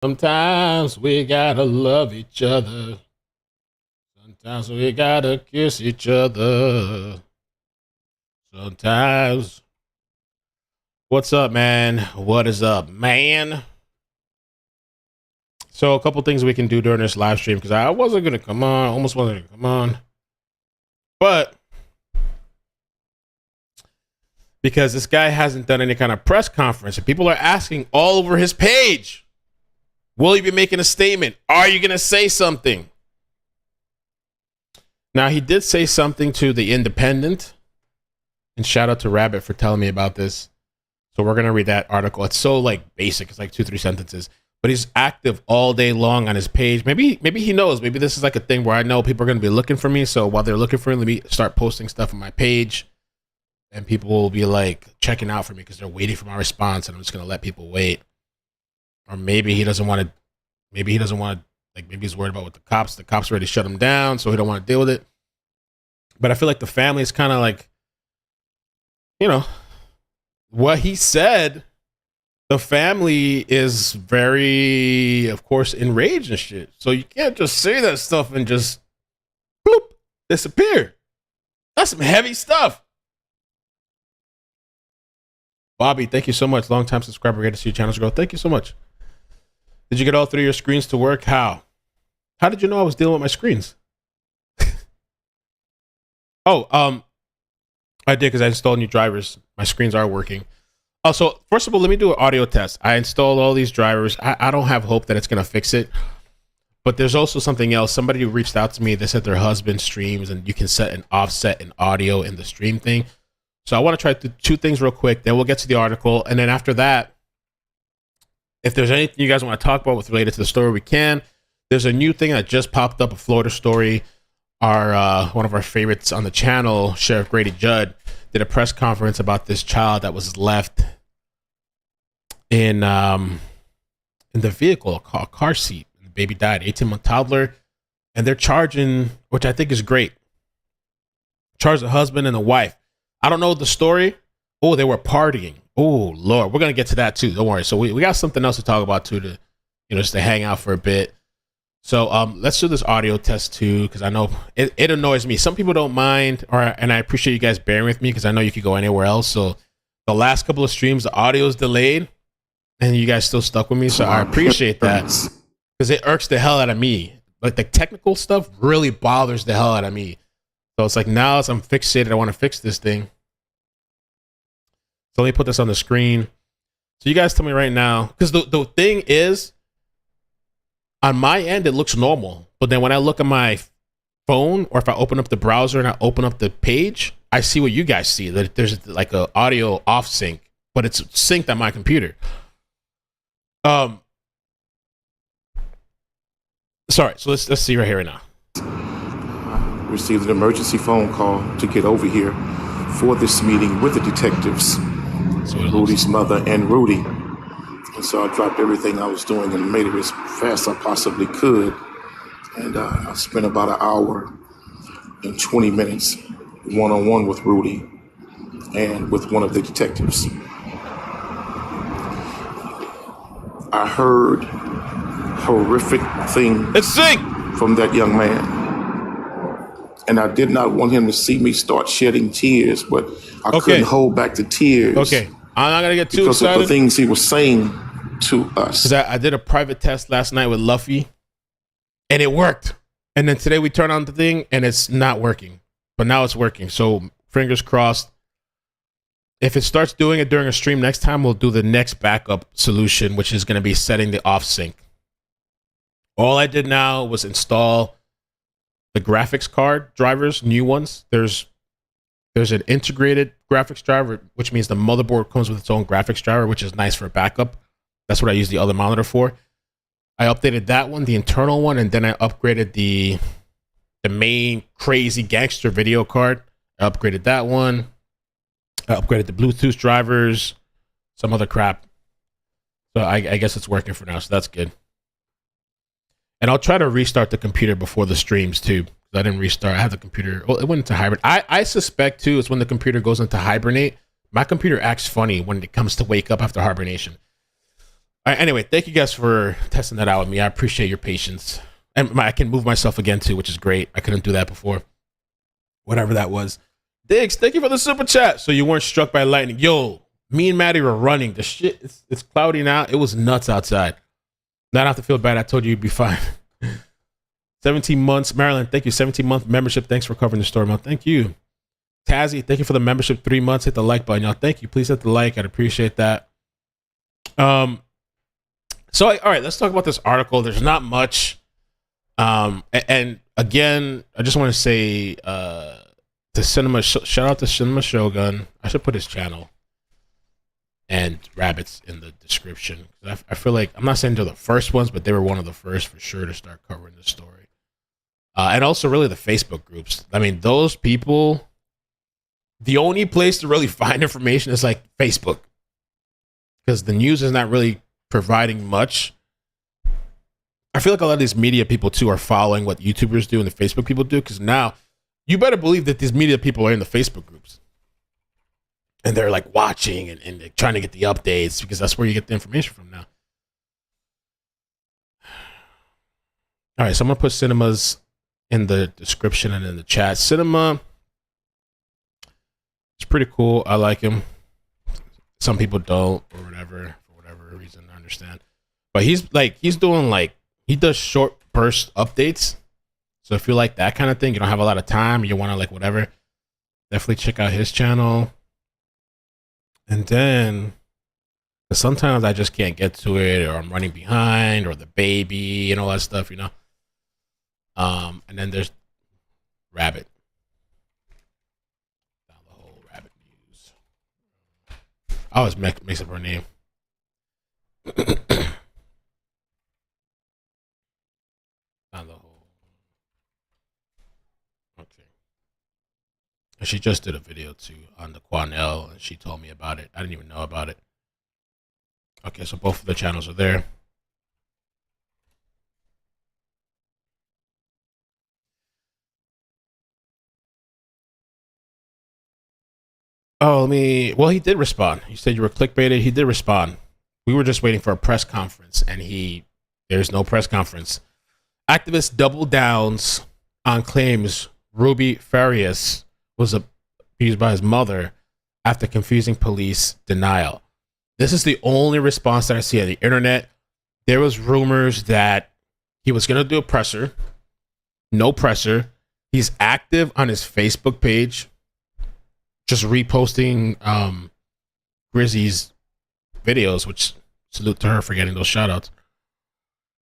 Sometimes we gotta love each other. Sometimes we gotta kiss each other. Sometimes. What's up, man? What is up, man? So, a couple things we can do during this live stream because I wasn't gonna come on, almost wasn't gonna come on, but because this guy hasn't done any kind of press conference and people are asking all over his page, will you be making a statement? Are you gonna say something? Now, he did say something to The Independent, and shout out to Rabbit for telling me about this. So we're going to read that article. It's so like basic. It's like 2-3 sentences, but he's active all day long on his page. Maybe he knows. Maybe this is like a thing where I know people are going to be looking for me. So while they're looking for me, let me start posting stuff on my page, and people will be like checking out for me because they're waiting for my response, and I'm just going to let people wait. Or maybe he doesn't want to. Maybe he doesn't want to. Like maybe he's worried about what the cops already shut him down, so he don't want to deal with it. But I feel like the family is kind of like, you know, what he said. The family is very, of course, enraged and shit. So you can't just say that stuff and just bloop, disappear. That's some heavy stuff. Bobby, thank you so much. Long-time subscriber. Great to see your channels grow. Thank you so much. Did you get all 3 of your screens to work? How? How did you know I was dealing with my screens? I did because I installed new drivers. My screens are working. Oh, so first of all, let me do an audio test. I installed all these drivers. I don't have hope that it's going to fix it. But there's also something else. Somebody reached out to me. They said their husband streams and you can set an offset in audio in the stream thing. So I want to try two things real quick. Then we'll get to the article. And then after that, if there's anything you guys want to talk about with related to the story, we can. There's a new thing that just popped up, a Florida story. One of our favorites on the channel, Sheriff Grady Judd, did a press conference about this child that was left in the vehicle, a car seat. The baby died, 18-month toddler, and they're charging, which I think is great. Charge the husband and the wife. I don't know the story. Oh, they were partying. Oh, Lord. We're going to get to that, too. Don't worry. So we got something else to talk about, too, to, just to hang out for a bit. So let's do this audio test, too, because I know it annoys me. Some people don't mind, and I appreciate you guys bearing with me because I know you could go anywhere else. So the last couple of streams, the audio is delayed, and you guys still stuck with me. So I appreciate that because it irks the hell out of me. Like the technical stuff really bothers the hell out of me. So it's like now as I'm fixated, I want to fix this thing. So let me put this on the screen. So you guys tell me right now, because the thing is, on my end, it looks normal. But then when I look at my phone or if I open up the browser and I open up the page, I see what you guys see. That there's like a audio off sync, but it's synced on my computer. Sorry. So let's see right here right now. Received an emergency phone call to get over here for this meeting with the detectives, Rudy's mother and Rudy. And so I dropped everything I was doing and made it as fast as I possibly could. And I spent about an hour and 20 minutes one-on-one with Rudy and with one of the detectives. I heard horrific things from that young man. And I did not want him to see me start shedding tears, but I couldn't hold back the tears. Okay, I'm not going to get too excited. Because of the things he was saying to us. Because I did a private test last night with Luffy, and it worked. And then today we turn on the thing, and it's not working. But now it's working, so fingers crossed. If it starts doing it during a stream next time, we'll do the next backup solution, which is going to be setting the off sync. All I did now was install the graphics card drivers, new ones. There's an integrated graphics driver, which means the motherboard comes with its own graphics driver, which is nice for backup. That's what I use the other monitor for. I updated that one, the internal one, and then I upgraded the main crazy gangster video card. I upgraded that one. I upgraded the Bluetooth drivers, some other crap. So I guess it's working for now, so that's good. And I'll try to restart the computer before the streams too. I didn't restart. I had the computer. Well, it went into hibernate. I suspect too, it's when the computer goes into hibernate. My computer acts funny when it comes to wake up after hibernation. All right, anyway, thank you guys for testing that out with me. I appreciate your patience. And I can move myself again too, which is great. I couldn't do that before. Whatever that was. Diggs, thank you for the super chat. So you weren't struck by lightning. Yo, me and Maddie were running. The shit, it's cloudy now. It was nuts outside. Not have to feel bad. I told you you'd be fine. 17 months. Marilyn, thank you. 17-month membership. Thanks for covering the story, man. Thank you. Tazzy, thank you for the membership. 3 months. Hit the like button, y'all. Thank you. Please hit the like. I'd appreciate that. So, all right, let's talk about this article. There's not much. And again, I just want to say to Cinema, shout out to Cinema Shogun. I should put his channel and Rabbits in the description. I feel like, I'm not saying they're the first ones, but they were one of the first for sure to start covering this story. And also really the Facebook groups. I mean, those people, the only place to really find information is like Facebook. Because the news is not really providing much. I feel like a lot of these media people too are following what YouTubers do and the Facebook people do. Because now you better believe that these media people are in the Facebook groups. And they're like watching and they're trying to get the updates because that's where you get the information from now. All right, so I'm going to put Cinema's in the description and in the chat. Cinema, it's pretty cool. I like him. Some people don't or whatever, for whatever reason, I understand. But he does short burst updates. So if you like that kind of thing, you don't have a lot of time, you want to like whatever, definitely check out his channel. And then sometimes I just can't get to it, or I'm running behind, or the baby and all that stuff, you know. And then there's Rabbit. Down the whole Rabbit News. I always mix up her name. Down the whole. Okay. And she just did a video too on the Quanell, and she told me about it. I didn't even know about it. Okay, so both of the channels are there. Oh, well, he did respond. You said you were clickbaited. He did respond. We were just waiting for a press conference, and there's no press conference. Activist double downs on claims Rudy Farias was abused by his mother after confusing police denial. This is the only response that I see on the internet. There was rumors that he was going to do a presser. No presser. He's active on his Facebook page, just reposting Grizzy's videos, which salute to her for getting those shout outs.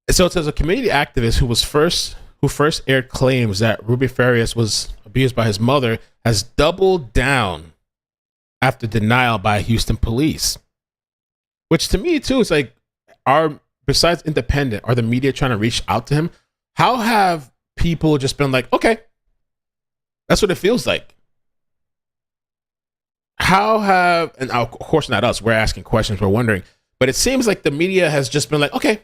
And so it says a community activist who first aired claims that Rudy Farias was abused by his mother has doubled down after denial by Houston police. Which to me too is like, besides Independent, are the media trying to reach out to him? How have people just been like, okay, that's what it feels like? And of course not us, we're asking questions, we're wondering, but it seems like the media has just been like, okay,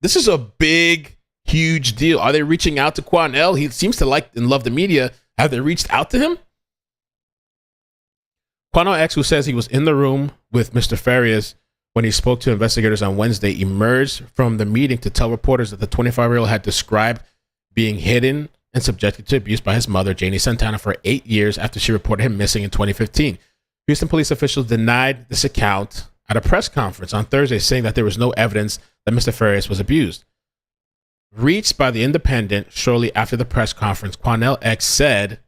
this is a big, huge deal. Are they reaching out to Quanell? He seems to like and love the media. Have they reached out to him? Quanell X, who says he was in the room with Mr. Farias when he spoke to investigators on Wednesday, emerged from the meeting to tell reporters that the 25-year-old had described being hidden and subjected to abuse by his mother, Janie Santana, for 8 years after she reported him missing in 2015. Houston police officials denied this account at a press conference on Thursday, saying that there was no evidence that Mr. Farias was abused. Reached by the Independent shortly after the press conference, Quanell X said,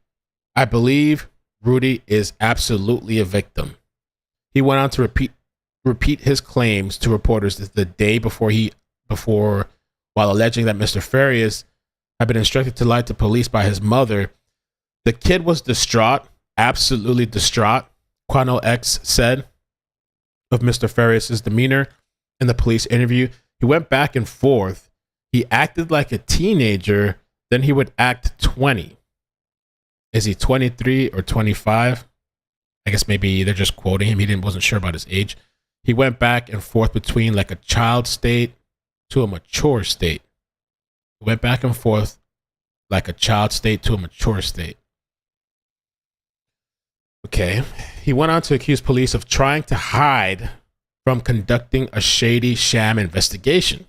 "I believe Rudy is absolutely a victim." He went on to repeat his claims to reporters the day before while alleging that Mr. Farias had been instructed to lie to police by his mother. The kid was distraught, absolutely distraught, Quanell X said of Mr. Farias' demeanor in the police interview. He went back and forth. He acted like a teenager, then he would act 20. Is he 23 or 25? I guess maybe they're just quoting him. He wasn't sure about his age. He went back and forth between like a child state to a mature state. He went back and forth like a child state to a mature state. Okay. He went on to accuse police of trying to hide from conducting a shady sham investigation.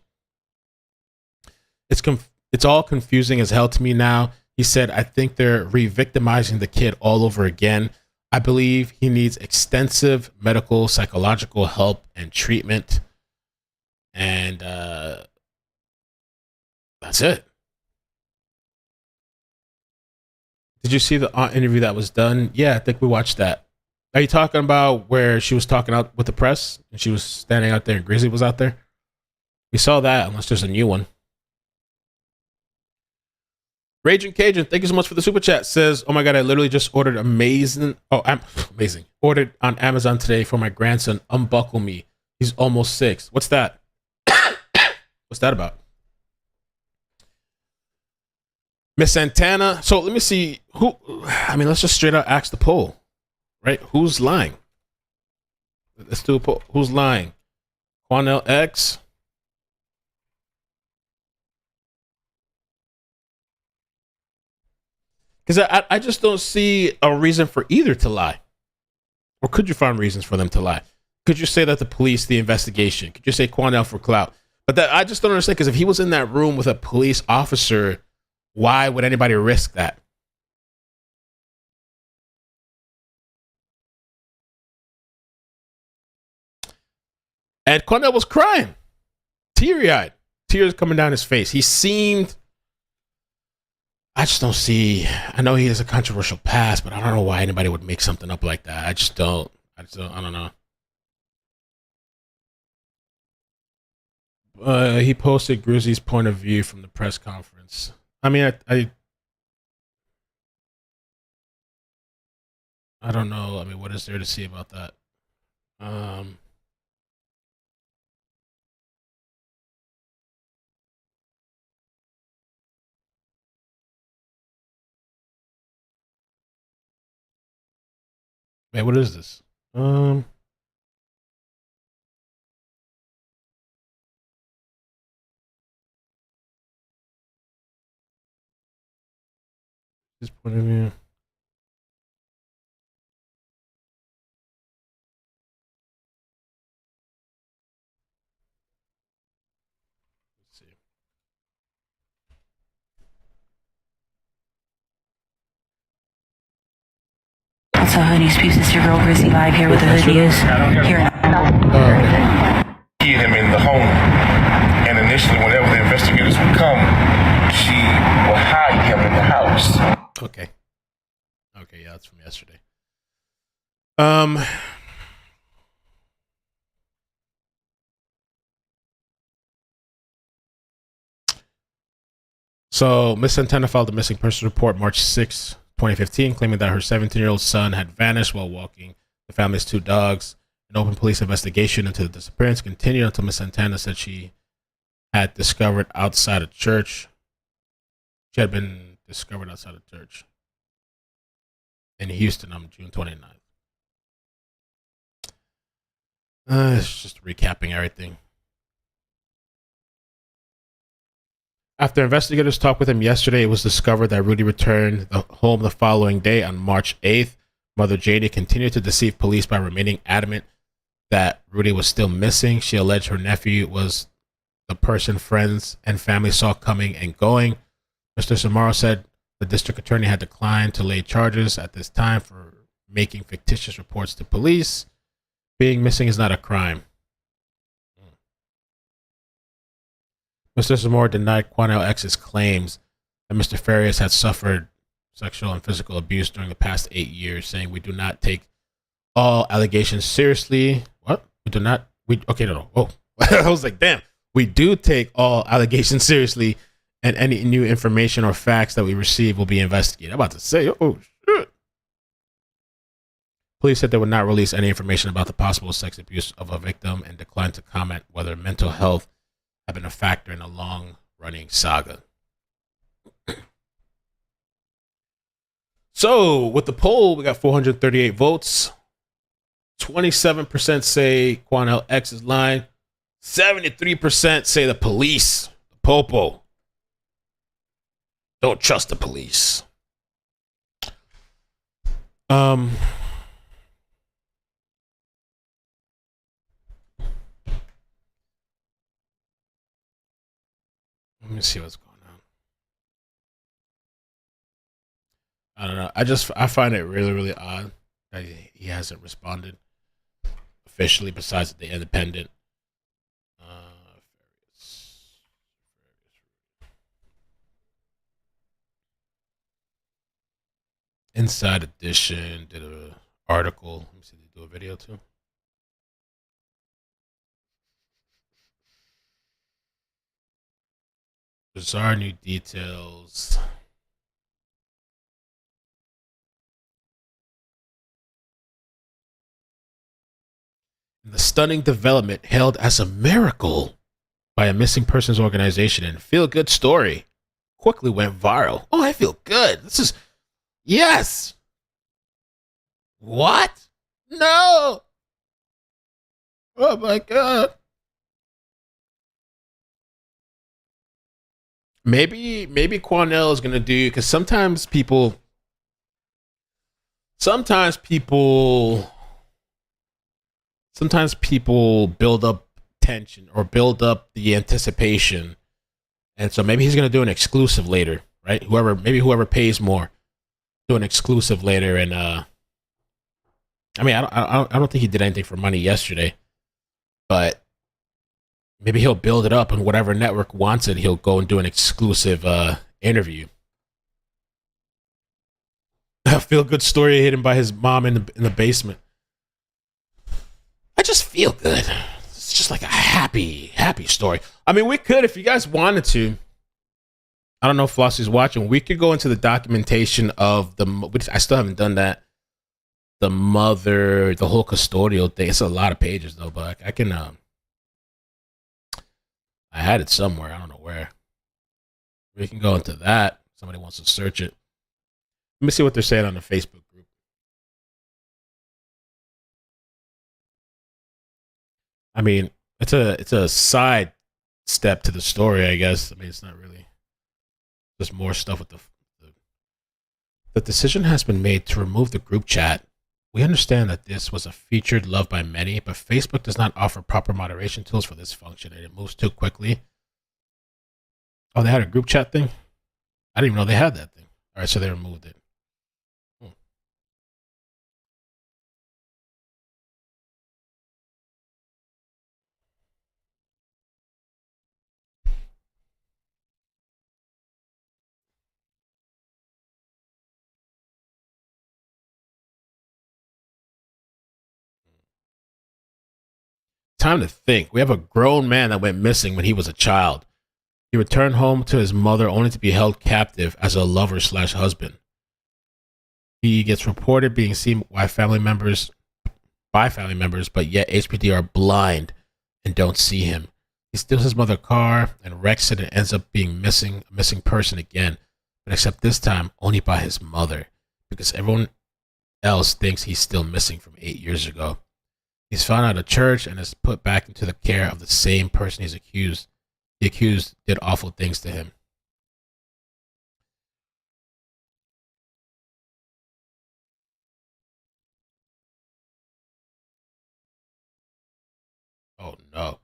It's all confusing as hell to me now. He said, I think they're re-victimizing the kid all over again. I believe he needs extensive medical, psychological help and treatment. And that's it. Did you see the interview that was done? Yeah, I think we watched that. Are you talking about where she was talking out with the press and she was standing out there and Grizzly was out there? We saw that, unless there's a new one. Raging Cajun, thank you so much for the super chat. Says, oh my God, I literally just ordered amazing. Ordered on Amazon today for my grandson. Unbuckle me. He's almost 6. What's that? What's that about? Miss Santana. So let me see let's just straight out ask the poll, right? Who's lying? Let's do a poll. Who's lying? Quanell X. Because I just don't see a reason for either to lie. Or could you find reasons for them to lie? Could you say that the police, the investigation? Could you say Quanell for clout? But that I just don't understand, because if he was in that room with a police officer, why would anybody risk that? And Quanell was crying, teary-eyed, tears coming down his face. He seemed... I just don't see. I know he has a controversial past, but I don't know why anybody would make something up like that. I don't know. He posted Grizzly's point of view from the press conference. I mean, I don't know. I mean, what is there to see about that? Man, what is this? His point of view. Let's see. Also, Honey's Peeps, it's your girl Grizzly live here with the hoodies. Here. Hid him in the home. And initially, whenever the investigators would come, she would hide him in the house. Okay, yeah, that's from yesterday. So Miss Santana filed a missing person report March 6, 2015, claiming that her 17-year-old son had vanished while walking the family's 2 dogs. An open police investigation into the disappearance continued until Miss Santana said she had discovered outside of church. She had been discovered outside of church in Houston on June 29th. It's just recapping everything. After investigators talked with him yesterday, it was discovered that Rudy returned home the following day on March 8th. Mother Janie continued to deceive police by remaining adamant that Rudy was still missing. She alleged her nephew was the person friends and family saw coming and going. Mr. Samaro said the district attorney had declined to lay charges at this time for making fictitious reports to police. Being missing is not a crime. Mr. Zamora denied Quanell X's claims that Mr. Farias had suffered sexual and physical abuse during the past 8 years, saying we do not take all allegations seriously. What? We do not. No. Oh, I was like, damn. We do take all allegations seriously, and any new information or facts that we receive will be investigated. I'm about to say, oh, shit. Police said they would not release any information about the possible sex abuse of a victim and declined to comment whether mental health have been a factor in a long-running saga. So, with the poll, we got 438 votes. 27% say Quanell X is lying. 73% say the police, the popo. Don't trust the police. Let me see what's going on. I don't know. I find it really, really odd that he hasn't responded officially besides the Independent. Inside Edition did an article. Let me see, they do a video too. Bizarre new details. The stunning development hailed as a miracle by a missing persons organization and feel good story quickly went viral. Oh, I feel good. This is yes. What? No. Oh my god. Maybe Quanell is gonna do, because sometimes people build up tension or build up the anticipation, and so maybe he's gonna do an exclusive later, right? Whoever pays more, do an exclusive later, and I don't think he did anything for money yesterday, but maybe he'll build it up, and whatever network wants it, he'll go and do an exclusive interview. A feel good story hidden by his mom in the basement. I just feel good. It's just like a happy story. I mean, we could, if you guys wanted to. I don't know if Flossie's watching. We could go into the documentation of I still haven't done that. The mother, the whole custodial thing. It's a lot of pages though, but I can. I had it somewhere. I don't know where. We can go into that. Somebody wants to search it. Let me see what they're saying on the Facebook group. I mean, it's a side step to the story, I guess. I mean, it's not really. There's more stuff with the decision has been made to remove the group chat. We understand that this was a featured loved by many, but Facebook does not offer proper moderation tools for this function, and it moves too quickly. Oh, they had a group chat thing? I didn't even know they had that thing. All right, so they removed it. Time to think. We have a grown man that went missing when he was a child. He returned home to his mother only to be held captive as a lover/husband. He gets reported being seen by family members, but yet HPD are blind and don't see him. He steals his mother's car and wrecks it and ends up being a missing person again, but except this time only by his mother, because everyone else thinks he's still missing from 8 years ago. He's found out at church and is put back into the care of the same person he's accused. The accused did awful things to him. Oh no.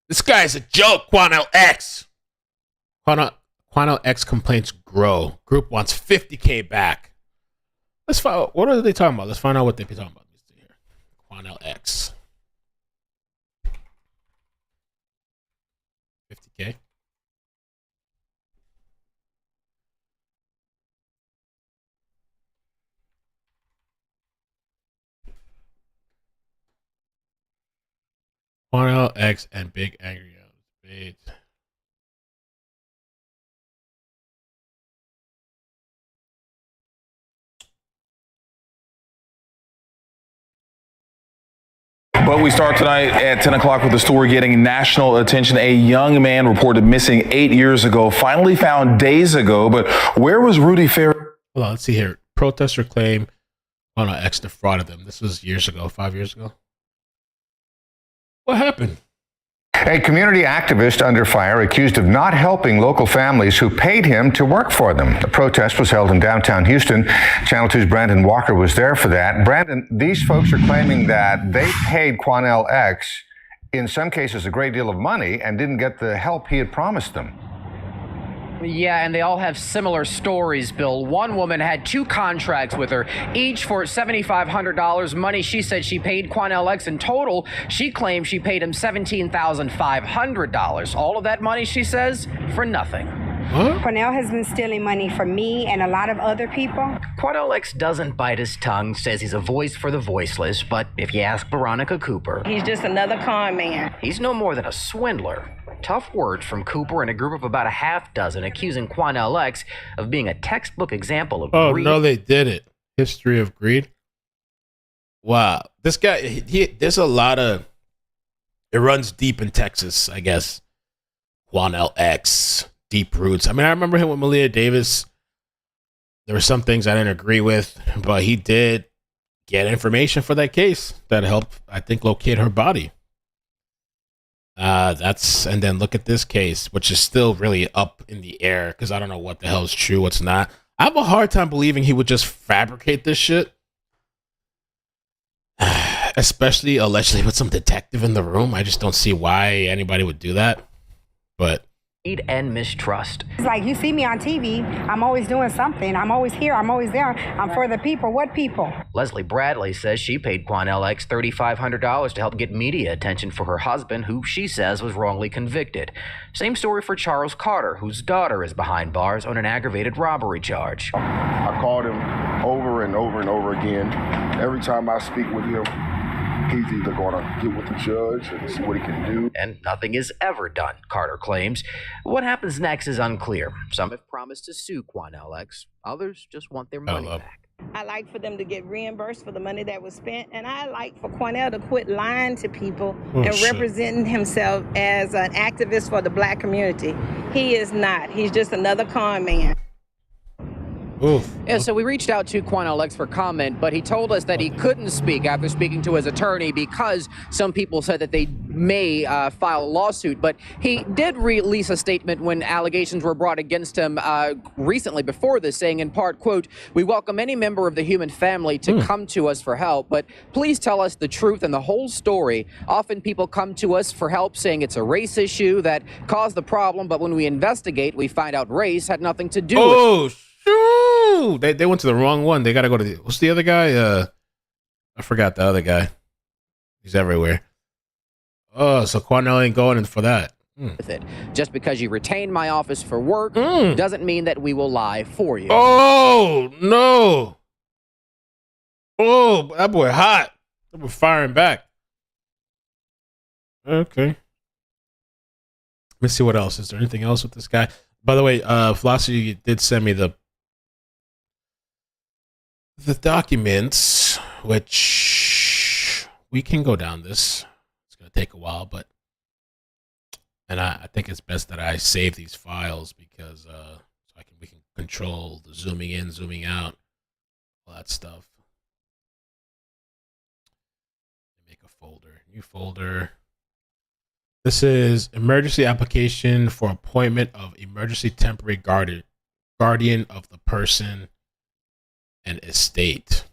This guy's a joke, Quanell X. Quanell X complaints grow. Group wants $50K back. Let's find out. What are they talking about? Let's find out what they're talking about. Quanell X. 50K. Quanell X and Big Angry debate. But we start tonight at 10 o'clock with a story getting national attention. A young man reported missing 8 years ago, finally found days ago. But where was Rudy Farias? Hold on, let's see here. Protesters claim Quanell X defrauded them. This was years ago, 5 years ago. What happened? A community activist under fire accused of not helping local families who paid him to work for them. The protest was held in downtown Houston. Channel 2's Brandon Walker was there for that. Brandon, these folks are claiming that they paid Quanell X, in some cases, a great deal of money and didn't get the help he had promised them. Yeah, and they all have similar stories, Bill. One woman had 2 contracts with her, each for $7,500, money she said she paid Quanell X. In total, she claimed she paid him $17,500. All of that money, she says, for nothing. Quanell has been stealing money from me and a lot of other people. Quanell X doesn't bite his tongue, says he's a voice for the voiceless, but if you ask Veronica Cooper, He's just another con man. he's no more than a swindler. Tough words from Cooper and a group of about a half dozen accusing Quanell X of being a textbook example of greed. No, they did it. History of greed. Wow. This guy, there's a lot of, it runs deep in Texas, I guess. Quanell X, deep roots. I mean, I remember him with Malia Davis. There were some things I didn't agree with, but he did get information for that case that helped, I think, locate her body. And then look at this case, which is still really up in the air because I don't know what the hell is true, what's not. I have a hard time believing he would just fabricate this shit, especially allegedly with some detective in the room. I just don't see why anybody would do that. But and mistrust. It's like, you see me on TV, I'm always doing something. I'm always here, I'm always there. I'm for the people. What people? Leslie Bradley says she paid Quanell X $3,500 to help get media attention for her husband, who she says was wrongly convicted. Same story for Charles Carter, whose daughter is behind bars on an aggravated robbery charge. I called him over and over and over again. Every time I speak with him, he's either going to get with the judge and see what he can do. And nothing is ever done, Carter claims. What happens next is unclear. Some have promised to sue Quanell X. Others just want their money back. I like for them to get reimbursed for the money that was spent, and I like for Quanell to quit lying to people and representing himself as an activist for the black community. He is not. He's just another con man. Yeah, so we reached out to Quanell X for comment, but he told us that he couldn't speak after speaking to his attorney because some people said that they may file a lawsuit. But he did release a statement when allegations were brought against him recently before this, saying in part, quote, "We welcome any member of the human family to come to us for help, but please tell us the truth and the whole story. Often people come to us for help saying it's a race issue that caused the problem, but when we investigate, we find out race had nothing to do with it." They went to the wrong one. They got to go to what's the other guy? I forgot the other guy. He's everywhere. Oh, so Quanell ain't going in for that. With it. Just because you retain my office for work doesn't mean that we will lie for you. Oh, no. Oh, that boy hot. That boy firing back. Okay. Let me see what else. Is there anything else with this guy? By the way, Flossie did send me the documents, which we can go down this. It's going to take a while, but I think it's best that I save these files because we can control the zooming in, zooming out, all that stuff. Make a folder, new folder. This is emergency application for appointment of emergency temporary guardian of the person and estate.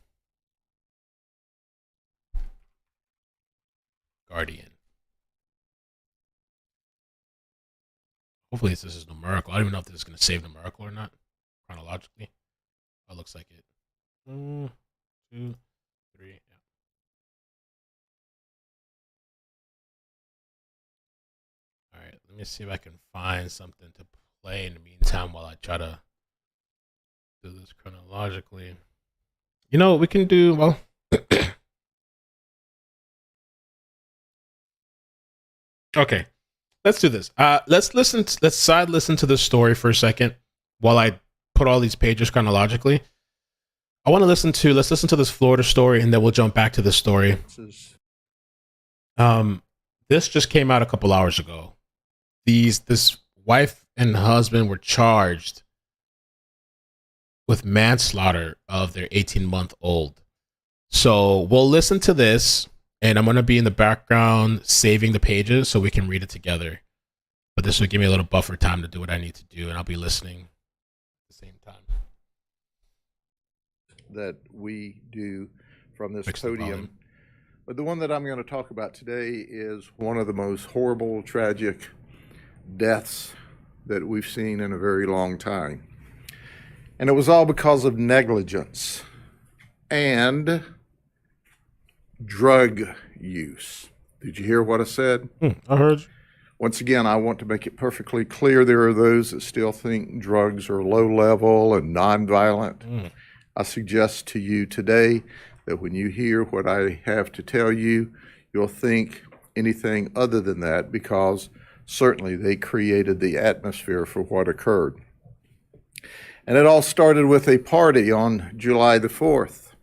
Guardian. Hopefully this is numerical. I don't even know if this is going to save numerical or not, chronologically. Oh, it looks like it. 1, 2, 3. Yeah. All right, let me see if I can find something to play in the meantime while I try to do this chronologically. You know what we can do? Well, okay, let's do this. Let's side listen to this story for a second while I put all these pages chronologically. I want to let's listen to this Florida story, and then we'll jump back to this story. This just came out a couple hours ago. This wife and husband were charged with manslaughter of their 18-month-old. So we'll listen to this, and I'm going to be in the background saving the pages so we can read it together. But this will give me a little buffer time to do what I need to do, and I'll be listening at the same time. That we do from this podium. But the one that I'm going to talk about today is one of the most horrible, tragic deaths that we've seen in a very long time. And it was all because of negligence and drug use. Did you hear what I said? I heard you. Once again, I want to make it perfectly clear there are those that still think drugs are low level and nonviolent. I suggest to you today that when you hear what I have to tell you, you'll think anything other than that, because certainly they created the atmosphere for what occurred. And it all started with a party on July the 4th.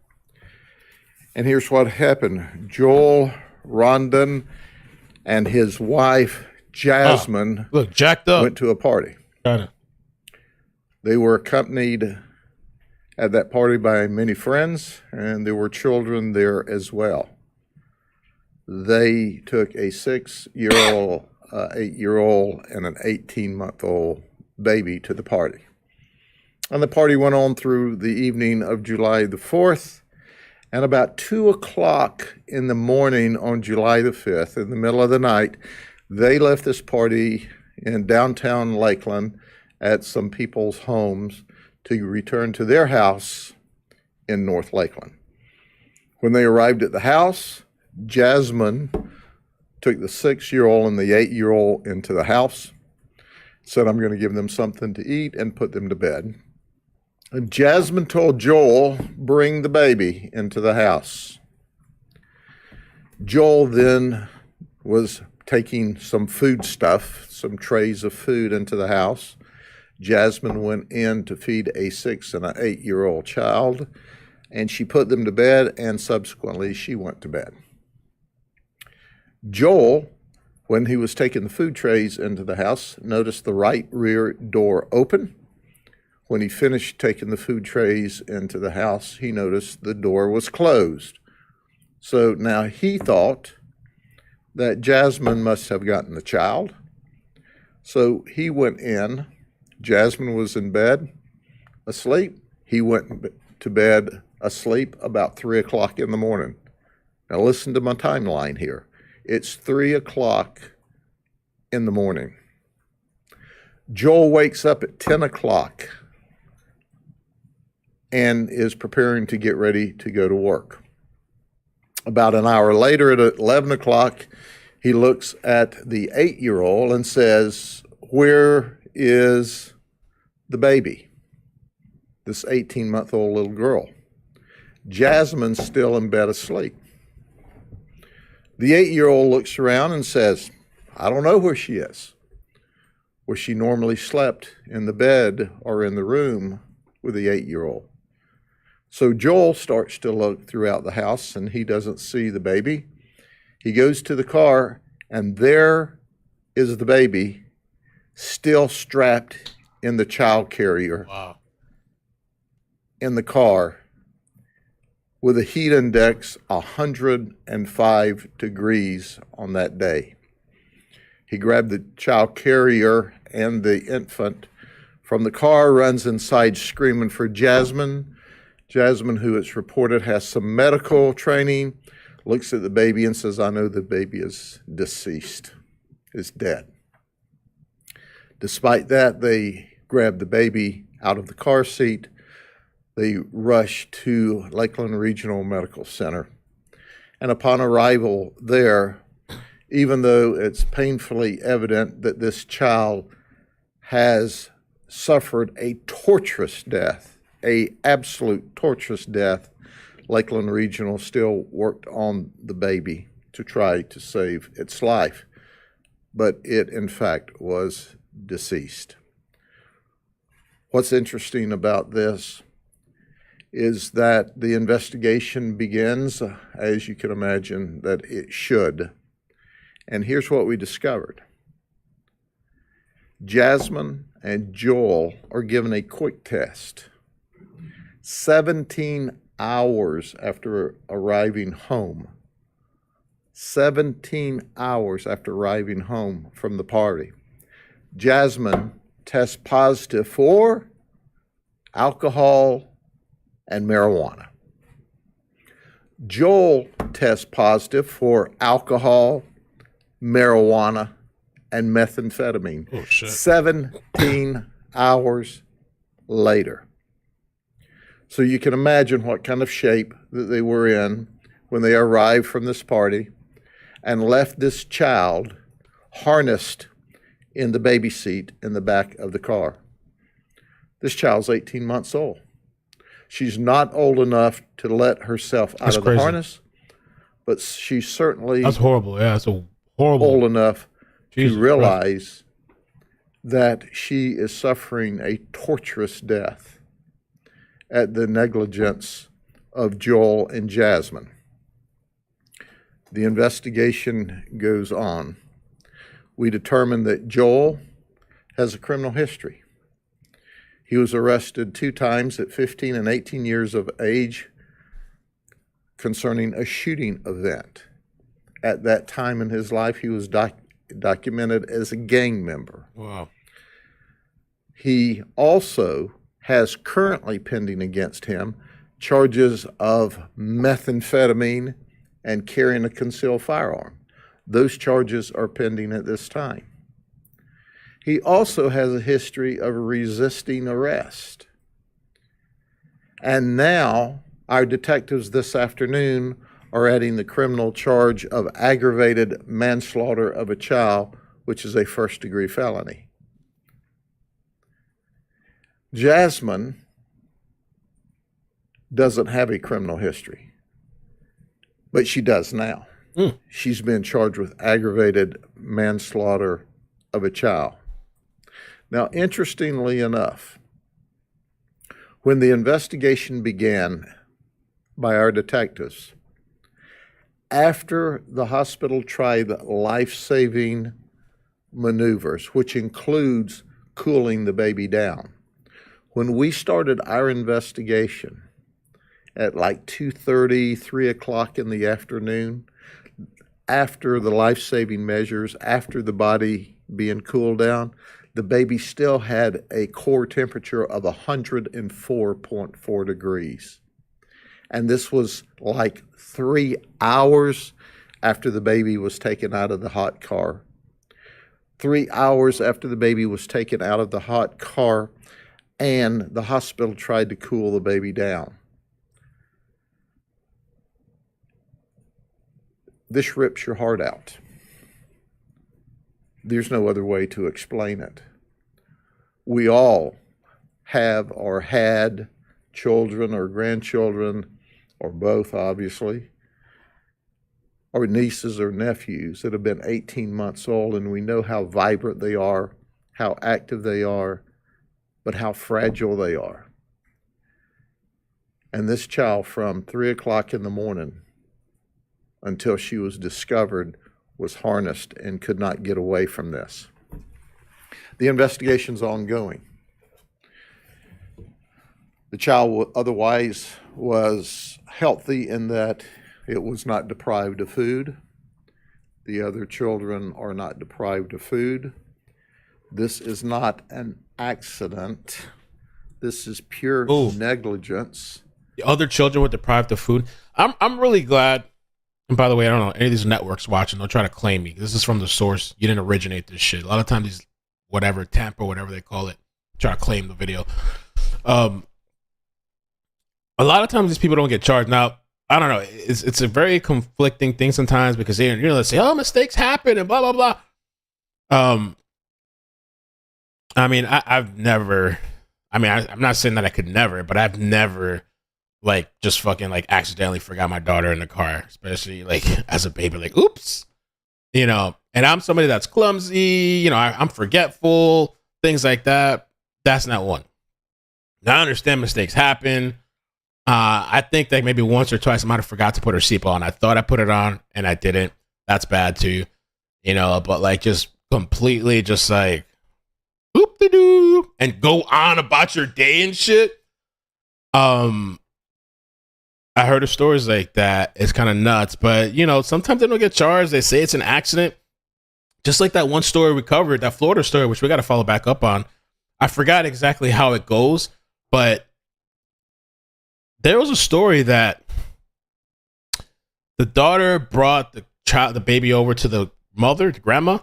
And here's what happened. Joel Rondon and his wife, Jasmine, look, jacked up, went to a party. Got it. They were accompanied at that party by many friends, and there were children there as well. They took a 6-year-old, 8-year-old, and an 18-month-old baby to the party. And the party went on through the evening of July the 4th, and about 2 o'clock in the morning on July the 5th, in the middle of the night, they left this party in downtown Lakeland at some people's homes to return to their house in North Lakeland. When they arrived at the house, Jasmine took the 6-year-old and the 8-year-old into the house, said, I'm going to give them something to eat and put them to bed. And Jasmine told Joel, bring the baby into the house. Joel then was taking some food stuff, some trays of food into the house. Jasmine went in to feed a 6- and an 8-year-old child, and she put them to bed, and subsequently she went to bed. Joel, when he was taking the food trays into the house, noticed the right rear door open. When he finished taking the food trays into the house, he noticed the door was closed. So now he thought that Jasmine must have gotten the child. So he went in. Jasmine was in bed, asleep. He went to bed asleep about 3 o'clock in the morning. Now listen to my timeline here. It's 3 o'clock in the morning. Joel wakes up at 10 o'clock and is preparing to get ready to go to work. About an hour later at 11 o'clock, he looks at the 8-year-old and says, where is the baby? This 18-month-old little girl. Jasmine's still in bed asleep. The 8-year-old looks around and says, I don't know where she is. Where she normally slept, in the bed or in the room with the 8-year-old. So Joel starts to look throughout the house, and he doesn't see the baby. He goes to the car, and there is the baby still strapped in the child carrier in the car with a heat index 105 degrees on that day. He grabbed the child carrier and the infant from the car, runs inside screaming for Jasmine. Jasmine, who it's reported has some medical training, looks at the baby and says, I know the baby is deceased, is dead. Despite that, they grab the baby out of the car seat. They rush to Lakeland Regional Medical Center. And upon arrival there, even though it's painfully evident that this child has suffered a torturous death, a absolute torturous death, Lakeland Regional still worked on the baby to try to save its life. But it, in fact, was deceased. What's interesting about this is that the investigation begins, as you can imagine, that it should. And here's what we discovered. Jasmine and Joel are given a quick test 17 hours after arriving home. 17 hours after arriving home from the party. Jasmine tests positive for alcohol and marijuana. Joel tests positive for alcohol, marijuana, and methamphetamine. Oh, shit. 17 hours later. So you can imagine what kind of shape that they were in when they arrived from this party and left this child harnessed in the baby seat in the back of the car. This child's 18 months old. She's not old enough to let herself out That's of crazy. the harness, but she's certainly That's horrible. Yeah, that's a horrible. old enough Jesus to realize that she is suffering a torturous death at the negligence of Joel and Jasmine. The investigation goes on. We determined that Joel has a criminal history. He was arrested 2 times at 15 and 18 years of age concerning a shooting event. At that time in his life, he was documented as a gang member. Wow. He also has currently pending against him charges of methamphetamine and carrying a concealed firearm. Those charges are pending at this time. He also has a history of resisting arrest. And now our detectives this afternoon are adding the criminal charge of aggravated manslaughter of a child, which is a first-degree felony. Jasmine doesn't have a criminal history, but she does now. She's been charged with aggravated manslaughter of a child. Now, interestingly enough, when the investigation began by our detectives, after the hospital tried life-saving maneuvers, which includes cooling the baby down, when we started our investigation at like 2:30, 3 o'clock in the afternoon, after the life-saving measures, after the body being cooled down, the baby still had a core temperature of 104.4 degrees. And this was like 3 hours after the baby was taken out of the hot car. 3 hours after the baby was taken out of the hot car and the hospital tried to cool the baby down. This rips your heart out. There's no other way to explain it. We all have or had children or grandchildren, or both obviously, or nieces or nephews that have been 18 months old, and we know how vibrant they are, how active they are, but how fragile they are. And this child, from 3 o'clock in the morning until she was discovered, was harnessed and could not get away from this. The investigation's ongoing. The child otherwise was healthy in that it was not deprived of food. The other children are not deprived of food. This is not an accident. This is pure negligence. The other children were deprived of food. I'm really glad. And by the way, I don't know, any of these networks watching, they'll try to claim me. This is from the source. You didn't originate this shit. A lot of times these, whatever, Tampa, whatever they call it, try to claim the video. A lot of times these people don't get charged. Now, I don't know. It's a very conflicting thing sometimes because they, they say, oh, mistakes happen and blah, blah, blah. I mean, I'm not saying that I could never, but I've never like just fucking like accidentally forgot my daughter in the car, especially like as a baby, like, oops, and I'm somebody that's clumsy, I'm forgetful, things like that. That's not one. Now I understand mistakes happen. I think that maybe once or twice I might have forgot to put her seatbelt on. I thought I put it on and I didn't. That's bad too, but like just completely just like whoop-de-doo and go on about your day and shit. I heard of stories like that. It's kind of nuts, but sometimes they don't get charged. They say it's an accident. Just like that one story we covered, that Florida story, which we got to follow back up on. I forgot exactly how it goes, but there was a story that the daughter brought the baby over to the mother, the grandma,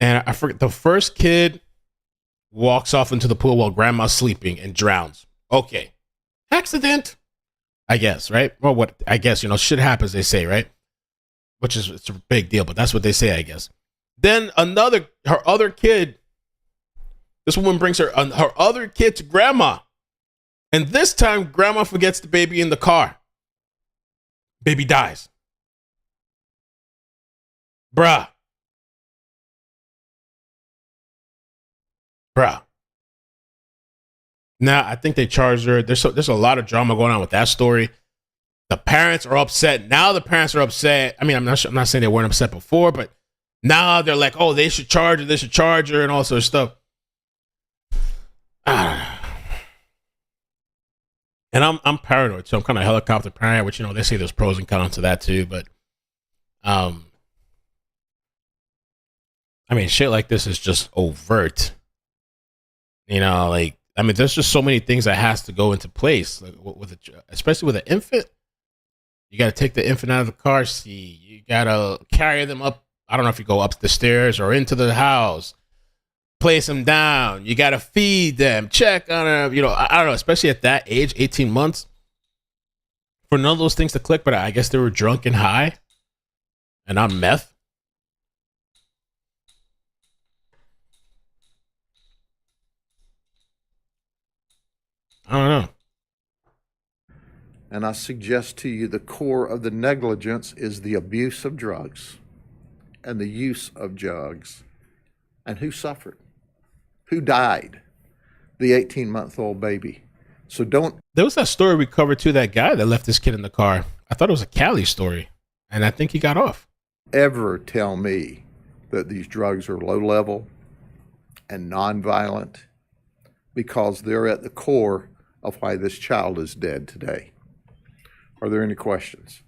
And I forget, the first kid walks off into the pool while grandma's sleeping and drowns. Okay. Accident, I guess, right? Well, what I guess, shit happens, they say, right? Which is, it's a big deal, but that's what they say, I guess. Then her other kid, this woman brings her other kid to grandma. And this time, grandma forgets the baby in the car. Baby dies. Bruh. Now, I think they charged her. There's a lot of drama going on with that story. The parents are upset. Now the parents are upset. I mean, I'm not saying they weren't upset before, but now they're like, oh, they should charge her, and all sort of stuff. I don't know. And I'm paranoid, so I'm kind of helicopter paranoid, which, they say there's pros and cons to that too, but I mean, shit like this is just overt. There's just so many things that has to go into place, like especially with an infant. You got to take the infant out of the car seat. You got to carry them up. I don't know if you go up the stairs or into the house. Place them down. You got to feed them, check on them. I don't know, especially at that age, 18 months, for none of those things to click. But I guess they were drunk and high and on meth. I don't know. And I suggest to you the core of the negligence is the abuse of drugs and the use of drugs. And who suffered? Who died? The 18-month-old baby. So There was that story we covered too, that guy that left this kid in the car. I thought it was a Cali story, and I think he got off. Ever tell me that these drugs are low level and nonviolent, because they're at the core of why this child is dead today. Are there any questions?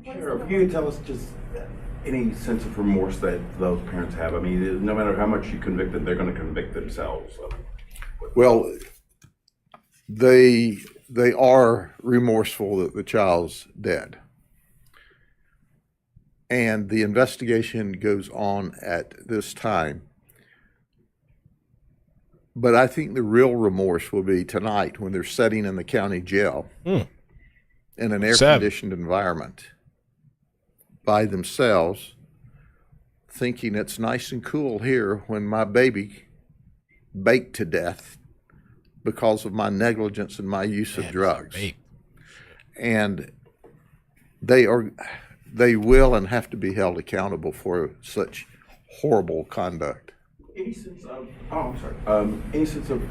Sheriff, can you tell us just any sense of remorse that those parents have? I mean, no matter how much you convict them, they're going to convict themselves. Well, they are remorseful that the child's dead. And the investigation goes on at this time. But I think the real remorse will be tonight when they're sitting in the county jail in an air-conditioned environment by themselves, thinking it's nice and cool here when my baby baked to death because of my negligence and my use of drugs. And they will and have to be held accountable for such horrible conduct. Any sense of, any sense of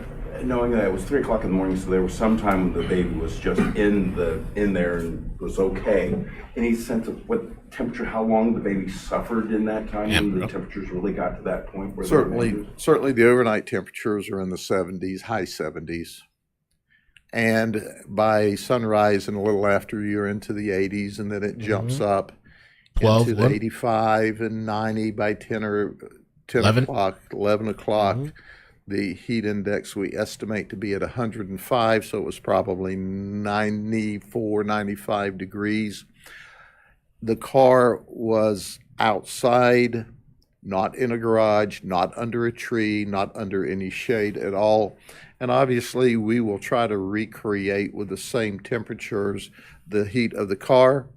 knowing that it was 3 o'clock in the morning, so there was some time when the baby was just in there and was okay. Any sense of what temperature, how long the baby suffered in that time when the temperatures really got to that point? Where Certainly the overnight temperatures are in the 70s, high 70s. And by sunrise and a little after, you're into the 80s, and then it jumps up into the 85 and 90 by 10 o'clock, 11 o'clock. The heat index we estimate to be at 105, so it was probably 94, 95 degrees. The car was outside, not in a garage, not under a tree, not under any shade at all. And obviously we will try to recreate with the same temperatures the heat of the car.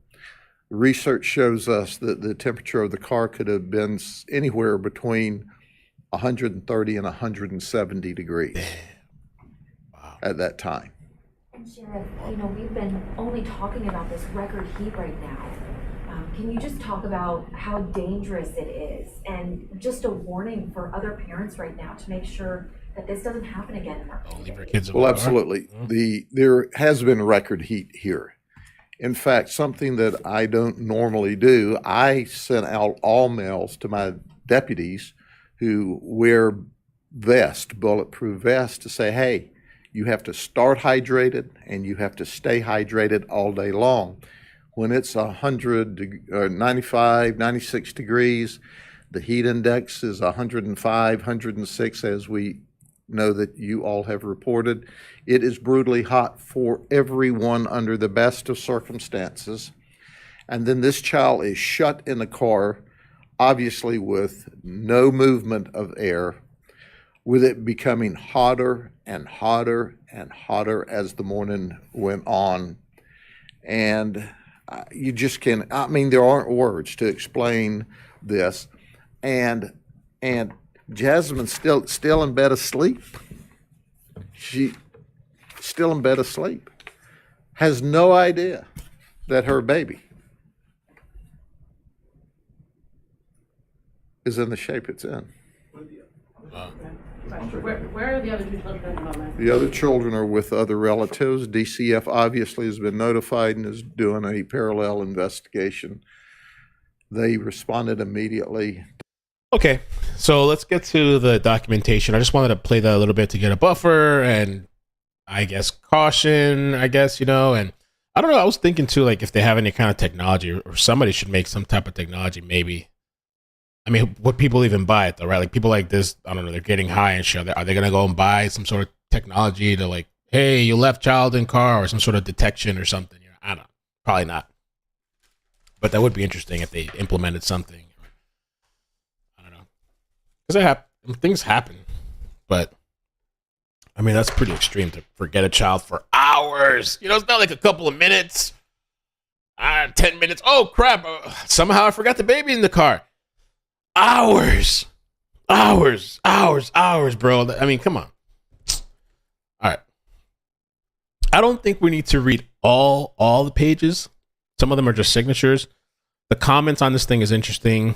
Research shows us that the temperature of the car could have been anywhere between 130 and 170 degrees at that time. And Sheriff, we've been only talking about this record heat right now. Can you just talk about how dangerous it is, and just a warning for other parents right now to make sure that this doesn't happen again in our community? Well, absolutely. There has been record heat here. In fact, something that I don't normally do, I sent out all mails to my deputies who wear bulletproof vests, to say, hey, you have to start hydrated and you have to stay hydrated all day long. When it's 95, 96 degrees, the heat index is 105, 106, as we know that you all have reported. It is brutally hot for everyone under the best of circumstances. And then this child is shut in the car obviously with no movement of air, with it becoming hotter and hotter and hotter as the morning went on. And you just can't, I mean, there aren't words to explain this. And Jasmine's still in bed asleep. She still in bed asleep. Has no idea that her baby is in the shape it's in. Where are the other two children at the moment? The other children are with other relatives. DCF obviously has been notified and is doing a parallel investigation. They responded immediately. Okay, so let's get to the documentation. I just wanted to play that a little bit to get a buffer and I guess caution, and I don't know. I was thinking too, like if they have any kind of technology or somebody should make some type of technology, maybe. I mean, would people even buy it though, right? Like people like this, I don't know, they're getting high and shit. Are they going to go and buy some sort of technology to like, hey, you left child in car or some sort of detection or something? I don't know. Probably not. But that would be interesting if they implemented something. I don't know. Because things happen. But, I mean, that's pretty extreme to forget a child for hours. It's not like a couple of minutes. 10 minutes. Oh, crap. Somehow I forgot the baby in the car. Hours, bro. I mean, come on. All right. I don't think we need to read all the pages. Some of them are just signatures. The comments on this thing is interesting.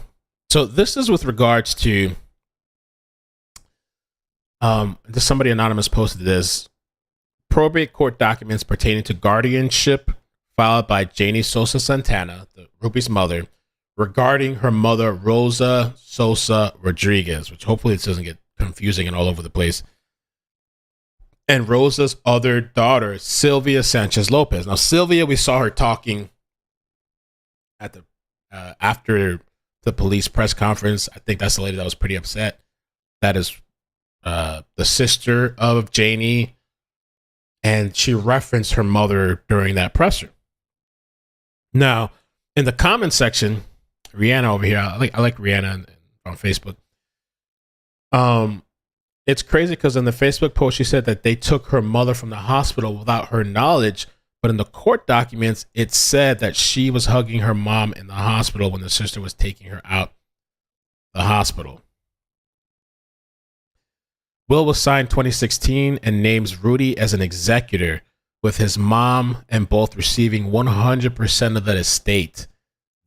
So this is with regards to somebody anonymous posted this. Probate court documents pertaining to guardianship filed by Janie Sosa Santana, Ruby's mother, regarding her mother, Rosa Sosa Rodriguez, which hopefully this doesn't get confusing and all over the place, and Rosa's other daughter, Sylvia Sanchez Lopez. Now, Sylvia, we saw her talking at the after the police press conference. I think that's the lady that was pretty upset. That is the sister of Janie, and she referenced her mother during that presser. Now, in the comment section, Rihanna over here, I like Rihanna on Facebook. It's crazy because in the Facebook post, she said that they took her mother from the hospital without her knowledge. But in the court documents, it said that she was hugging her mom in the hospital when the sister was taking her out the hospital. Will was signed 2016 and names Rudy as an executor, with his mom and both receiving 100% of the estate.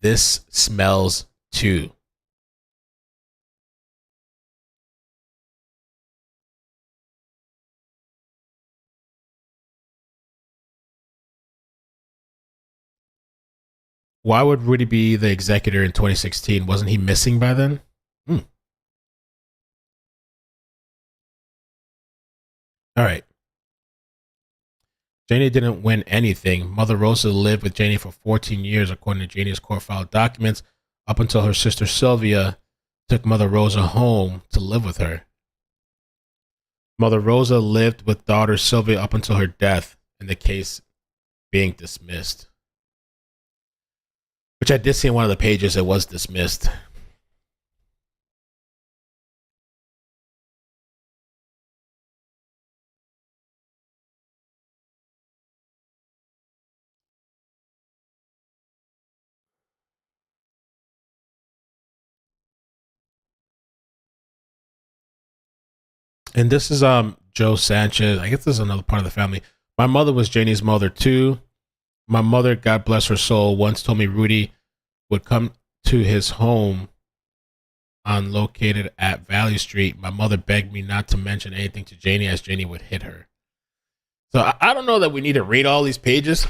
This smells too. Why would Rudy be the executor in 2016? Wasn't he missing by then? All right. Janie didn't win anything. Mother Rosa lived with Janie for 14 years, according to Janie's court file documents, up until her sister Sylvia took Mother Rosa home to live with her. Mother Rosa lived with daughter Sylvia up until her death, and the case being dismissed. Which I did see in one of the pages, it was dismissed. And this is Joe Sanchez. I guess this is another part of the family. My mother was Janie's mother too. My mother, God bless her soul, once told me Rudy would come to his home located at Valley Street. My mother begged me not to mention anything to Janie, as Janie would hit her. So I don't know that we need to read all these pages,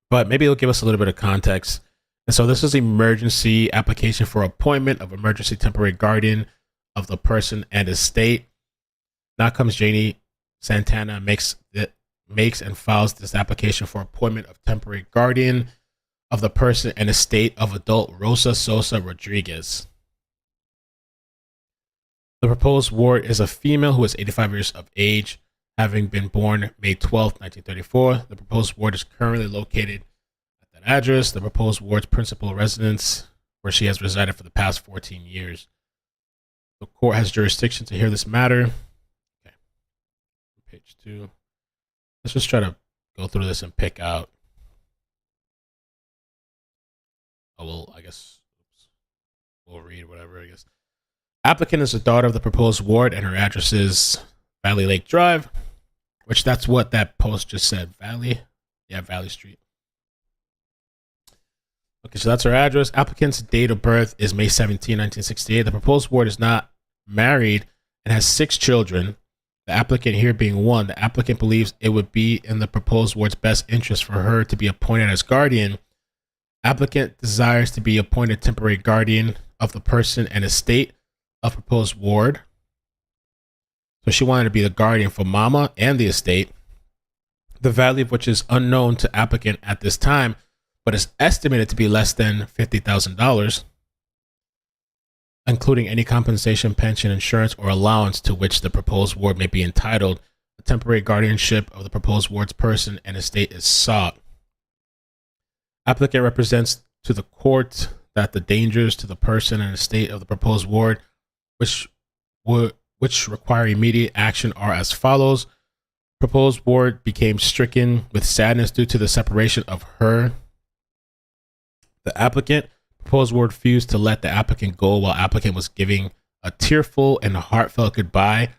but maybe it'll give us a little bit of context. And so this is emergency application for appointment of emergency temporary guardian of the person and estate. Now comes Janie Santana, makes and files this application for appointment of temporary guardian of the person and estate of adult Rosa Sosa Rodriguez. The proposed ward is a female who is 85 years of age, having been born May 12, 1934. The proposed ward is currently located at that address. The proposed ward's principal residence where she has resided for the past 14 years. The court has jurisdiction to hear this matter. Okay. Page 2. Let's just try to go through this and pick out. Oh, well, I guess we'll read whatever, I guess. Applicant is the daughter of the proposed ward, and her address is Valley Lake Drive, which that's what that post just said. Valley? Yeah, Valley Street. Okay, so that's her address. Applicant's date of birth is May 17, 1968. The proposed ward is not married and has 6 children. The applicant here being one. The applicant believes it would be in the proposed ward's best interest for her to be appointed as guardian. Applicant desires to be appointed temporary guardian of the person and estate of proposed ward. So she wanted to be the guardian for mama and the estate, the value of which is unknown to applicant at this time, but is estimated to be less than $50,000, including any compensation, pension, insurance, or allowance to which the proposed ward may be entitled. The temporary guardianship of the proposed ward's person and estate is sought. Applicant represents to the court that the dangers to the person and estate of the proposed ward, which require immediate action, are as follows. Proposed ward became stricken with sadness due to the separation of her, the applicant. Proposed ward refused to let the applicant go while applicant was giving a tearful and heartfelt goodbye,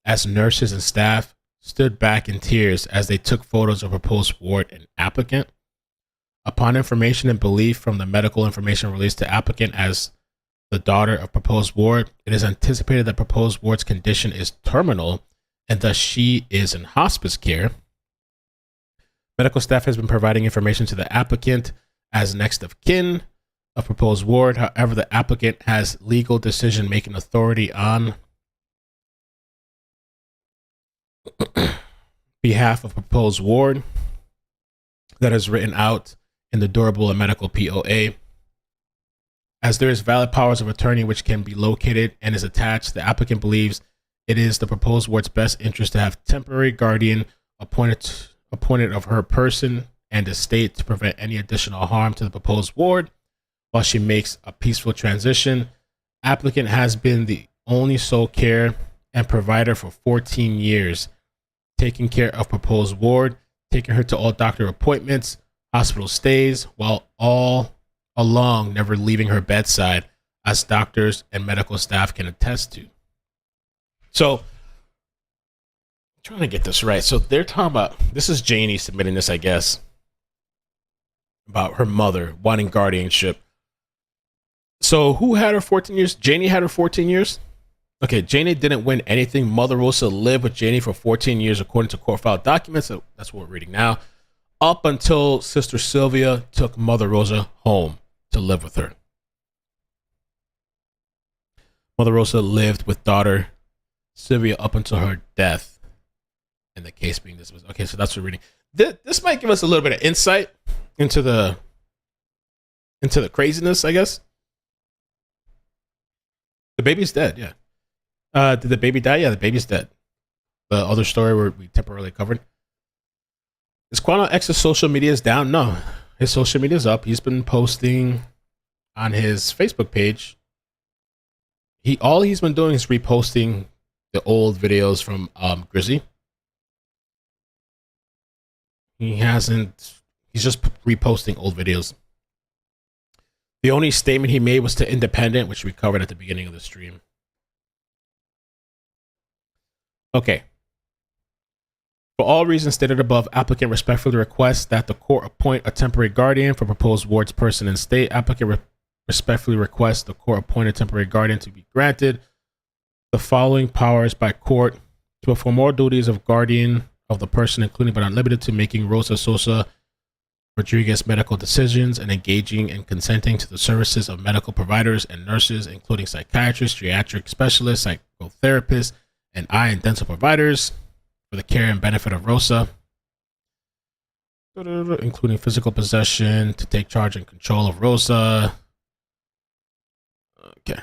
as nurses and staff stood back in tears as they took photos of proposed ward and applicant. Upon information and belief from the medical information released to applicant as the daughter of proposed ward, it is anticipated that proposed ward's condition is terminal and thus she is in hospice care. Medical staff has been providing information to the applicant as next of kin of proposed ward. However, the applicant has legal decision-making authority on behalf of proposed ward that is written out in the durable and medical POA. As there is valid powers of attorney which can be located and is attached, the applicant believes it is the proposed ward's best interest to have temporary guardian appointed of her person and estate to prevent any additional harm to the proposed ward while she makes a peaceful transition. Applicant has been the only sole care and provider for 14 years, taking care of proposed ward, taking her to all doctor appointments, hospital stays, while all along never leaving her bedside, as doctors and medical staff can attest to. So, I'm trying to get this right. So they're talking about, this is Janie submitting this, I guess, about her mother wanting guardianship. So who had her 14 years? Janie had her 14 years? Okay, Janie didn't win anything. Mother Rosa lived with Janie for 14 years according to court file documents. So that's what we're reading now. Up until Sister Sylvia took Mother Rosa home to live with her. Mother Rosa lived with daughter Sylvia up until her death, and the case being dismissed. Okay, so that's what we're reading. This might give us a little bit of insight into the craziness, I guess. The baby's dead, yeah. Did the baby die? Yeah, the baby's dead. The other story where we temporarily covered. Is Quanell X's social media is down? No, his social media is up. He's been posting on his Facebook page. All he's been doing is reposting the old videos from Grizzy. He's just reposting old videos. The only statement he made was to Independent, which we covered at the beginning of the stream. Okay. For all reasons stated above, applicant respectfully requests that the court appoint a temporary guardian for proposed ward's person and state. Applicant respectfully requests the court appoint a temporary guardian to be granted the following powers by court to perform more duties of guardian of the person, including but not limited to making Rosa Sosa Rodriguez medical decisions and engaging and consenting to the services of medical providers and nurses, including psychiatrists, geriatric specialists, psychotherapists, and eye and dental providers for the care and benefit of Rosa, including physical possession to take charge and control of Rosa. Okay.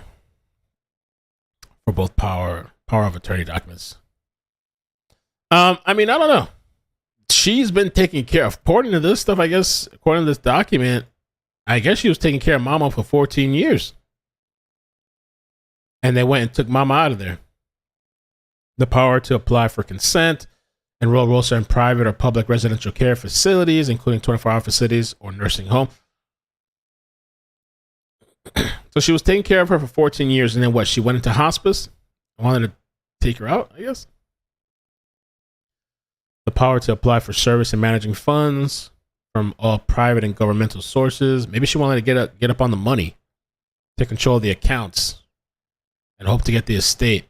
For both power of attorney documents. I mean, I don't know. She's been taking care of, according to this stuff, I guess, according to this document, I guess she was taking care of Mama for 14 years. And they went and took Mama out of there. The power to apply for consent, enroll Rosa in private or public residential care facilities, including 24-hour facilities or nursing home. So she was taking care of her for 14 years, and then what? She went into hospice. I wanted to take her out, I guess. The power to apply for service and managing funds from all private and governmental sources. Maybe she wanted to get up on the money, take control of the accounts, and hope to get the estate.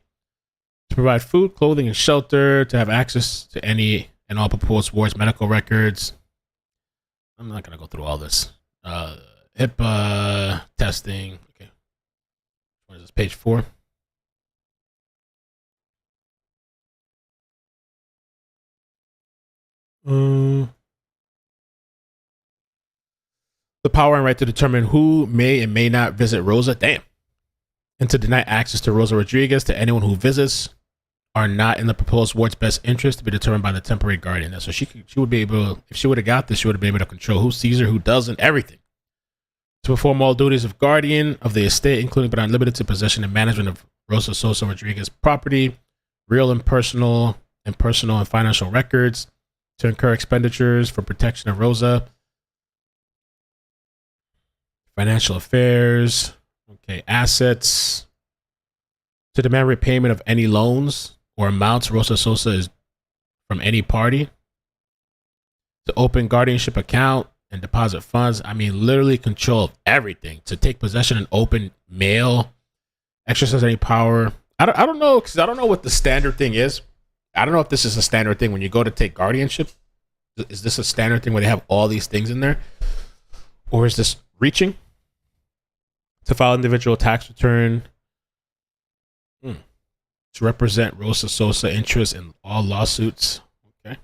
To provide food, clothing, and shelter, to have access to any and all proposed wards, medical records. I'm not going to go through all this. HIPAA testing. Okay. What is this? Page 4. The power and right to determine who may and may not visit Rosa. Damn. And to deny access to Rosa Rodriguez to anyone who visits are not in the proposed ward's best interest to be determined by the temporary guardian. So she would be able, if she would have got this, she would have been able to control who sees her, who doesn't, everything. To perform all duties of guardian of the estate, including but not limited to possession and management of Rosa Sosa Rodriguez property, real and personal and financial records, to incur expenditures for protection of Rosa, financial affairs, okay, assets, to demand repayment of any loans or amounts Rosa Sosa is from any party, to open guardianship account and deposit funds. I mean, literally control of everything. To take possession and open mail, exercise any power. I don't know, because I don't know what the standard thing is. I don't know if this is a standard thing when you go to take guardianship. Is this a standard thing where they have all these things in there? Or is this reaching? To file individual tax return. To represent Rosa Sosa interests in all lawsuits. Okay.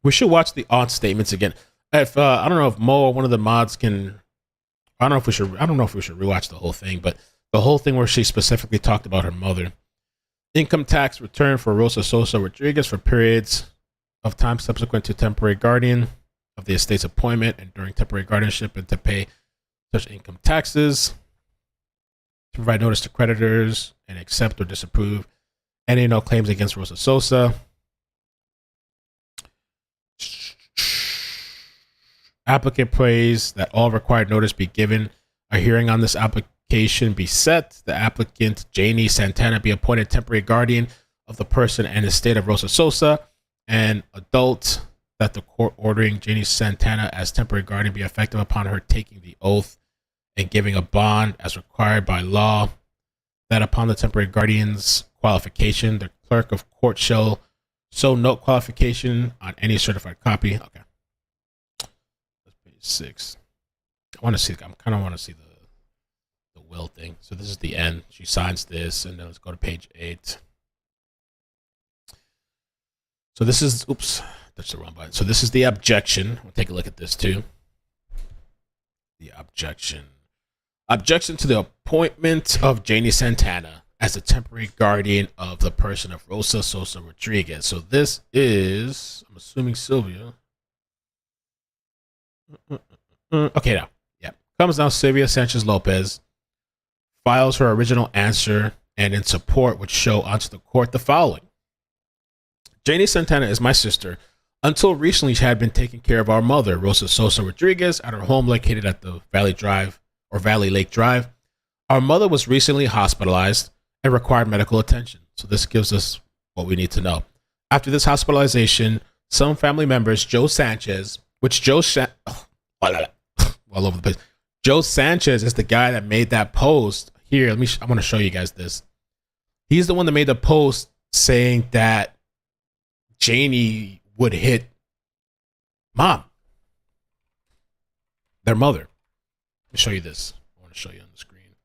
We should watch the aunt statements again. If I don't know if Mo or one of the mods can. I don't know if we should rewatch the whole thing, but the whole thing where she specifically talked about her mother. Income tax return for Rosa Sosa Rodriguez for periods of time subsequent to temporary guardian of the estate's appointment and during temporary guardianship, and to pay such income taxes, to provide notice to creditors and accept or disapprove any and all claims against Rosa Sosa. Applicant prays that all required notice be given. A hearing on this application be set. The applicant, Janie Santana, be appointed temporary guardian of the person and estate of Rosa Sosa. And adult, that the court ordering Janie Santana as temporary guardian be effective upon her taking the oath and giving a bond as required by law. That upon the temporary guardian's qualification, the clerk of court shall so note qualification on any certified copy. Okay. That's page 6. I kind of want to see the will thing. So this is the end. She signs this, and then let's go to page 8. So this is, oops, that's the wrong button. So this is the objection. We'll take a look at this too. The objection. Objection to the appointment of Janie Santana as the temporary guardian of the person of Rosa Sosa Rodriguez. So this is, I'm assuming Sylvia. Okay, now. Yeah. Comes now Sylvia Sanchez Lopez, files her original answer, and in support would show onto the court the following. Janie Santana is my sister. Until recently, she had been taking care of our mother, Rosa Sosa Rodriguez, at her home located at the Valley Lake Drive. Our mother was recently hospitalized and required medical attention. So this gives us what we need to know. After this hospitalization, some family members, Joe Sanchez, all over the place. Joe Sanchez is the guy that made that post. Here, I want to show you guys this. He's the one that made the post saying that Janie would hit mom, their mother. Let me show you this. I want to show you on the screen.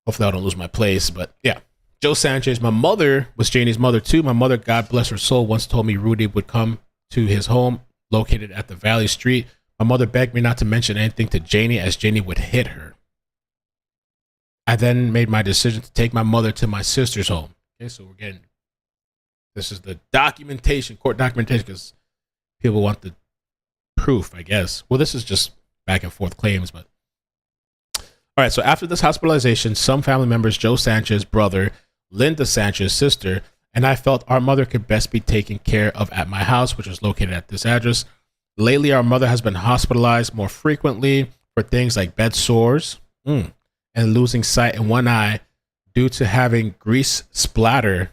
Hopefully I don't lose my place, but yeah. Joe Sanchez, my mother was Janie's mother too. My mother, God bless her soul, once told me Rudy would come to his home located at the Valley Street. My mother begged me not to mention anything to Janie as Janie would hit her. I then made my decision to take my mother to my sister's home. Okay, so we're getting This is the documentation, court documentation, because people want the proof, I guess. Well, this is just back and forth claims, but. All right, so after this hospitalization, some family members, Joe Sanchez's brother, Linda Sanchez's sister, and I felt our mother could best be taken care of at my house, which is located at this address. Lately, our mother has been hospitalized more frequently for things like bed sores and losing sight in one eye due to having grease splatter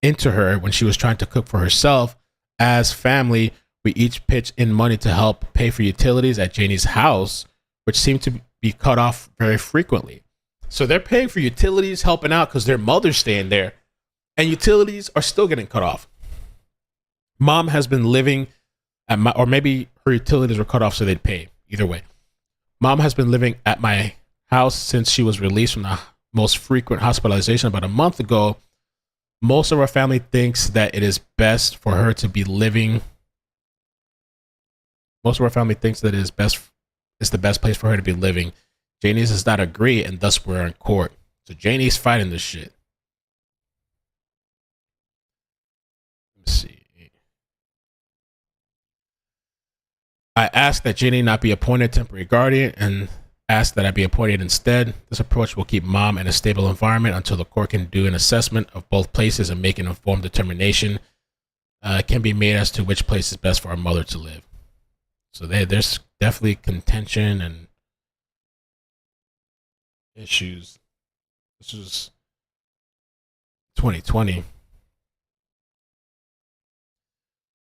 into her when she was trying to cook for herself. As family, we each pitched in money to help pay for utilities at Janie's house, which seemed to be cut off very frequently. So they're paying for utilities, helping out because their mother's staying there, and utilities are still getting cut off. Mom has been living at or maybe her utilities were cut off so they'd pay. Either way. Mom has been living at my house since she was released from the most frequent hospitalization about a month ago. Most of our family thinks that it is best for her to be living. Most of our family thinks that it's the best place for her to be living. Janie's does not agree, and thus we're in court. So Janie's fighting this shit. Let's see. I asked that Janie not be appointed temporary guardian and asked that I be appointed instead. This approach will keep mom in a stable environment until the court can do an assessment of both places and make an informed determination can be made as to which place is best for our mother to live. So there's definitely contention and issues. This is 2020.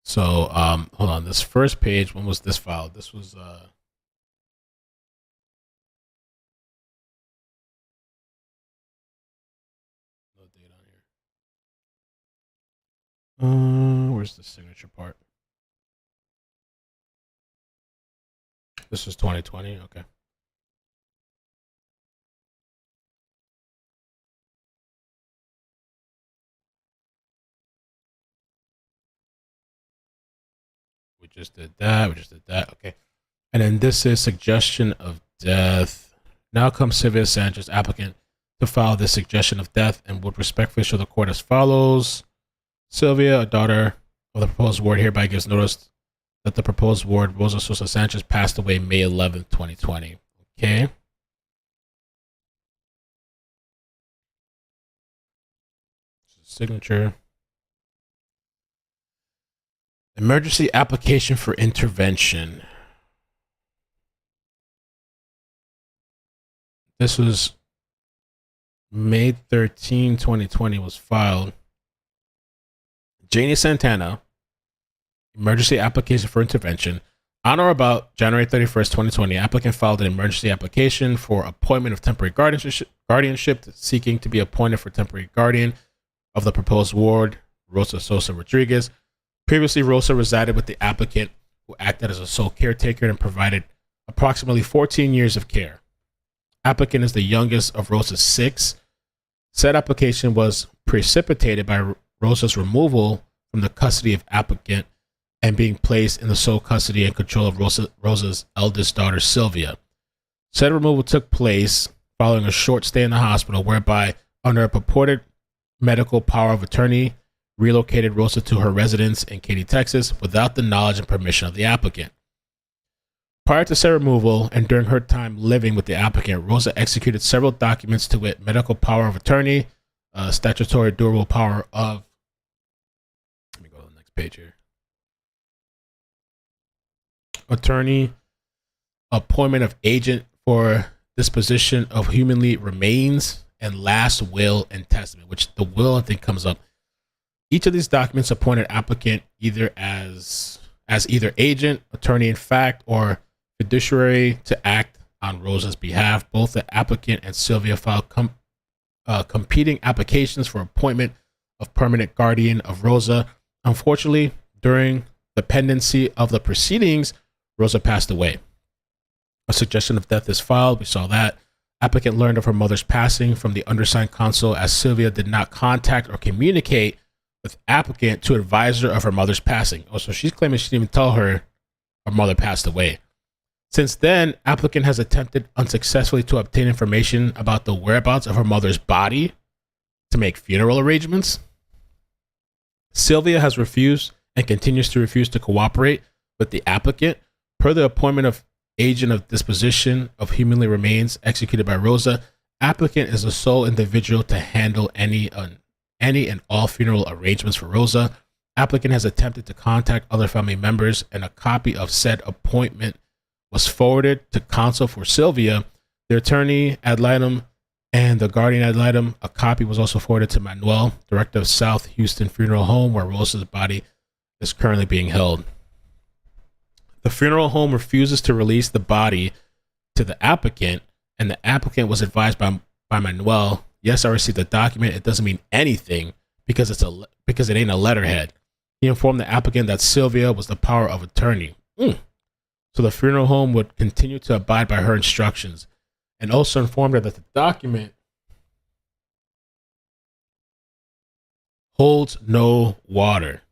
So hold on, this first page, when was this filed? This was no date on here. Where's the signature part? This is 2020. Okay. We just did that. Okay. And then this is suggestion of death. Now comes Sylvia Sanchez, applicant, to file this suggestion of death and would respectfully show the court as follows. Sylvia, a daughter of the proposed ward, hereby gives notice that the proposed ward, Rosa Sosa Sanchez, passed away May 11th, 2020. Okay. Signature. Emergency application for intervention. This was May 13, 2020 was filed. Janie Santana, emergency application for intervention. On or about January 31st, 2020, applicant filed an emergency application for appointment of temporary guardianship seeking to be appointed for temporary guardian of the proposed ward, Rosa Sosa Rodriguez. Previously, Rosa resided with the applicant, who acted as a sole caretaker and provided approximately 14 years of care. Applicant is the youngest of Rosa's 6. Said application was precipitated by Rosa's removal from the custody of applicant and being placed in the sole custody and control of Rosa's eldest daughter, Sylvia. Said removal took place following a short stay in the hospital, whereby, under a purported medical power of attorney, relocated Rosa to her residence in Katy, Texas, without the knowledge and permission of the applicant. Prior to said removal and during her time living with the applicant, Rosa executed several documents, to wit, medical power of attorney, statutory durable power of. Let me go to the next page here. Attorney, appointment of agent for disposition of humanly remains, and last will and testament, which the will, I think, comes up. Each of these documents appointed applicant either as either agent, attorney in fact, or fiduciary to act on Rosa's behalf. Both the applicant and Sylvia filed competing applications for appointment of permanent guardian of Rosa. Unfortunately, during the pendency of the proceedings, Rosa passed away. A suggestion of death is filed. We saw that. Applicant learned of her mother's passing from the undersigned counsel, as Sylvia did not contact or communicate with applicant to advise her of her mother's passing. Oh, so she's claiming she didn't even tell her mother passed away. Since then, applicant has attempted unsuccessfully to obtain information about the whereabouts of her mother's body to make funeral arrangements. Sylvia has refused and continues to refuse to cooperate with the applicant. Per the appointment of agent of disposition of humanly remains executed by Rosa, applicant is the sole individual to handle any and all funeral arrangements for Rosa. Applicant has attempted to contact other family members, and a copy of said appointment was forwarded to counsel for Sylvia, the attorney ad litem, and the guardian ad litem. A copy was also forwarded to Manuel, director of South Houston Funeral Home, where Rosa's body is currently being held. The funeral home refuses to release the body to the applicant, and the applicant was advised by Manuel, yes, I received the document. It doesn't mean anything because it ain't a letterhead. He informed the applicant that Sylvia was the power of attorney. So the funeral home would continue to abide by her instructions, and also informed her that the document holds no water.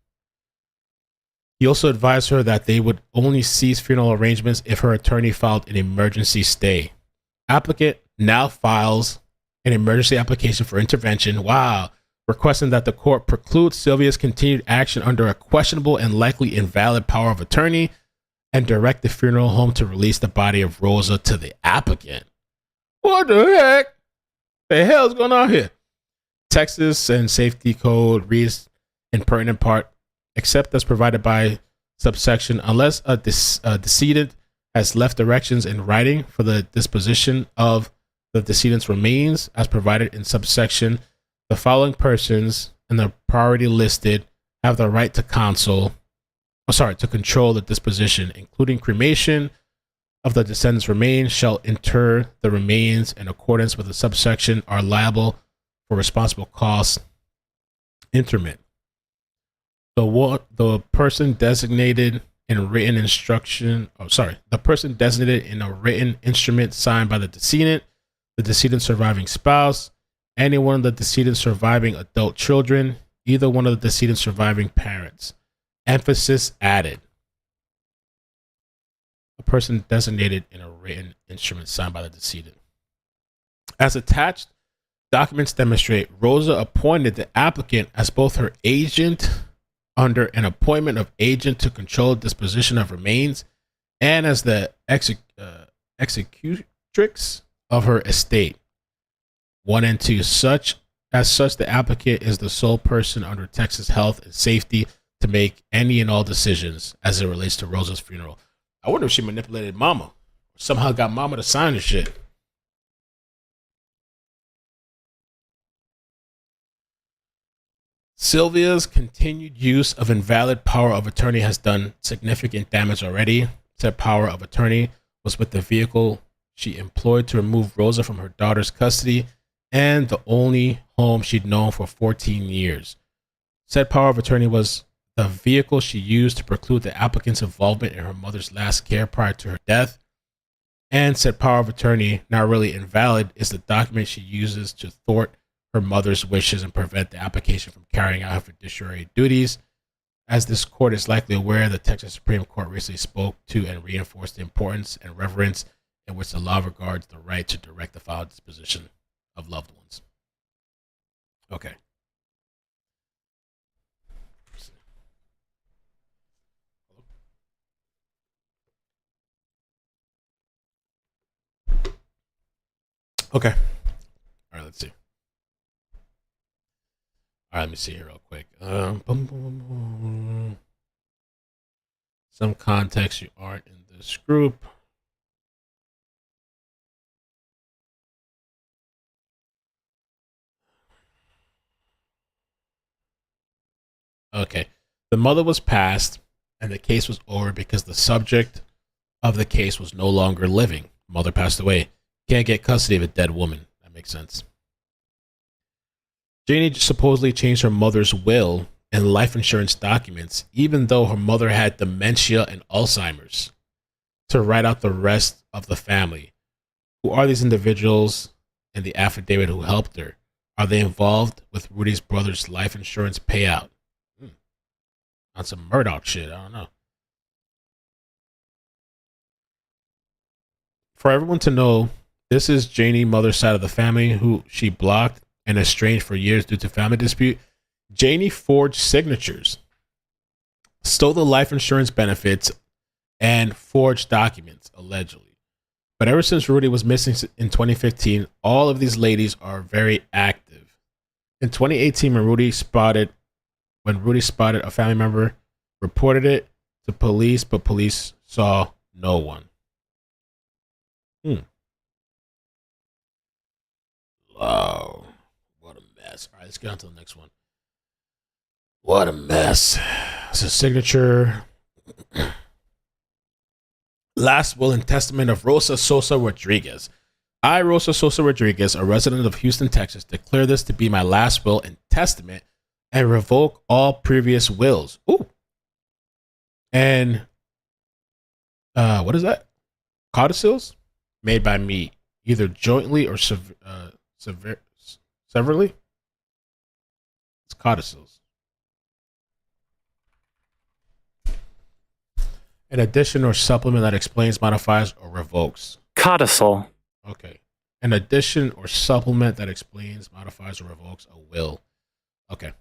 He also advised her that they would only cease funeral arrangements if her attorney filed an emergency stay. Applicant now files an emergency application for intervention. Wow. Requesting that the court preclude Sylvia's continued action under a questionable and likely invalid power of attorney and direct the funeral home to release the body of Rosa to the applicant. What the heck? The hell's going on here? Texas and Safety Code reads in pertinent part, except as provided by subsection, unless a decedent has left directions in writing for the disposition of the decedent's remains as provided in subsection, the following persons and the priority listed have the right to control the disposition, including cremation of the descendant's remains, shall inter the remains in accordance with the subsection, are liable for responsible costs. Interment. The person designated in a written instrument signed by the decedent's surviving spouse, any one of the decedent's surviving adult children, either one of the decedent's surviving parents. Emphasis added. A person designated in a written instrument signed by the decedent. As attached, documents demonstrate Rosa appointed the applicant as both her agent under an appointment of agent to control disposition of remains and as the executrix of her estate. 1 and 2. As such, the applicant is the sole person under Texas health and safety to make any and all decisions as it relates to Rosa's funeral. I wonder if she manipulated Mama, or somehow got Mama to sign this shit. Sylvia's continued use of invalid power of attorney has done significant damage already. Said power of attorney was with the vehicle she employed to remove Rosa from her daughter's custody and the only home she'd known for 14 years. Said power of attorney was the vehicle she used to preclude the applicant's involvement in her mother's last care prior to her death. And said power of attorney, not really invalid, is the document she uses to thwart her mother's wishes and prevent the application from carrying out her fiduciary duties. As this court is likely aware, the Texas Supreme Court recently spoke to and reinforced the importance and reverence in which the law regards the right to direct the final disposition of loved ones. Okay. Okay. All right, let's see. All right, let me see here real quick. Some context, you aren't in this group. Okay. The mother was passed and the case was over because the subject of the case was no longer living. Mother passed away. Can't get custody of a dead woman. That makes sense. Janie supposedly changed her mother's will and life insurance documents, even though her mother had dementia and Alzheimer's, to write out the rest of the family. Who are these individuals in the affidavit who helped her? Are they involved with Rudy's brother's life insurance payout? On some Murdoch shit, I don't know. For everyone to know, this is Janie's mother's side of the family, who she blocked and estranged for years due to family dispute. Janie forged signatures, stole the life insurance benefits, and forged documents, allegedly. But ever since Rudy was missing in 2015, all of these ladies are very active. In 2018, when Rudy spotted a family member, reported it to police, but police saw no one. Oh, what a mess. All right, let's get on to the next one. What a mess. It's a signature. Last will and testament of Rosa Sosa Rodriguez. I, Rosa Sosa Rodriguez, a resident of Houston, Texas, declare this to be my last will and testament and revoke all previous wills. Ooh. And what is that? Codicils made by me, either jointly or severally. It's codicils. An addition or supplement that explains, modifies, or revokes. Codicil. Okay. An addition or supplement that explains, modifies, or revokes a will. Okay.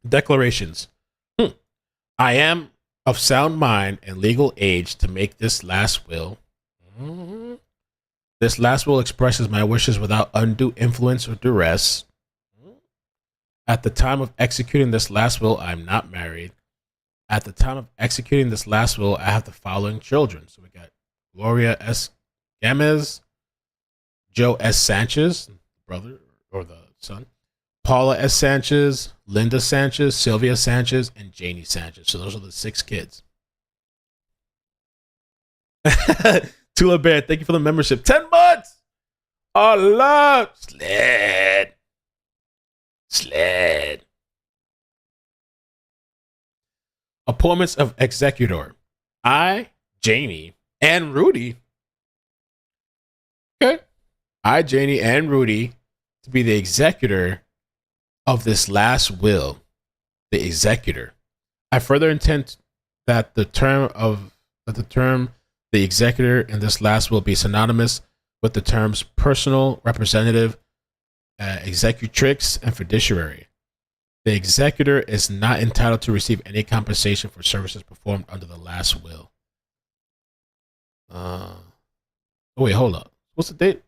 Declarations. I am of sound mind and legal age to make this last will. This last will expresses my wishes without undue influence or duress. At the time of executing this last will, I am not married. At the time of executing this last will, I have the following children. So we got Gloria S. Gamez, Joe S. Sanchez, brother or the son, Paula S. Sanchez, Linda Sanchez, Sylvia Sanchez, and Janie Sanchez. So those are the 6 kids. Tula Bear, thank you for the membership. 10 months! Oh, love! Sled. Appointments of executor. I, Janie, and Rudy. Okay. I, Janie, and Rudy to be the executor of this last will. The executor. I further intend that the term the executor in this last will be synonymous with the terms personal representative, executrix, and fiduciary. The executor is not entitled to receive any compensation for services performed under the last will. Oh, wait, hold up. What's the date?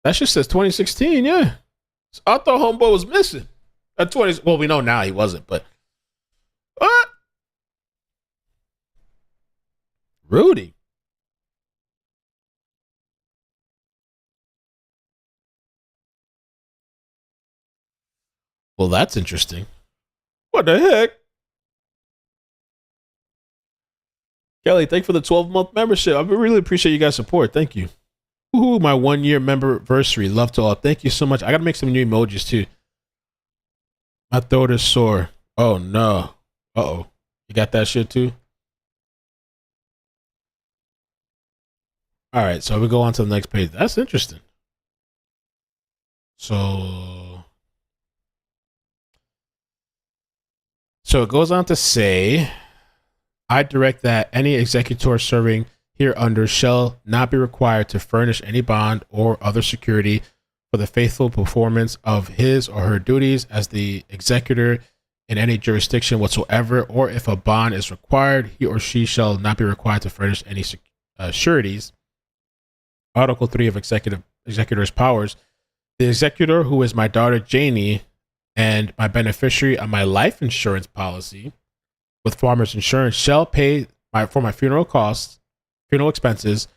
That just says 2016, yeah. I thought homeboy was missing. Well, we know now he wasn't, but what? Rudy. Well, that's interesting. What the heck? Kelly, thank you for the 12-month membership. I really appreciate you guys' support. Thank you. Ooh, my 1-year memberversary. Love to all. Thank you so much. I got to make some new emojis, too. My throat is sore. Oh, no. Uh-oh. You got that shit, too? All right, so we go on to the next page. That's interesting. So it goes on to say, I direct that any executor serving hereunder shall not be required to furnish any bond or other security for the faithful performance of his or her duties as the executor in any jurisdiction whatsoever, or if a bond is required, he or she shall not be required to furnish any sureties. Article 3 of executor's powers. The executor, who is my daughter Janie and my beneficiary on my life insurance policy with Farmers Insurance, shall pay for my funeral costs, funeral expenses,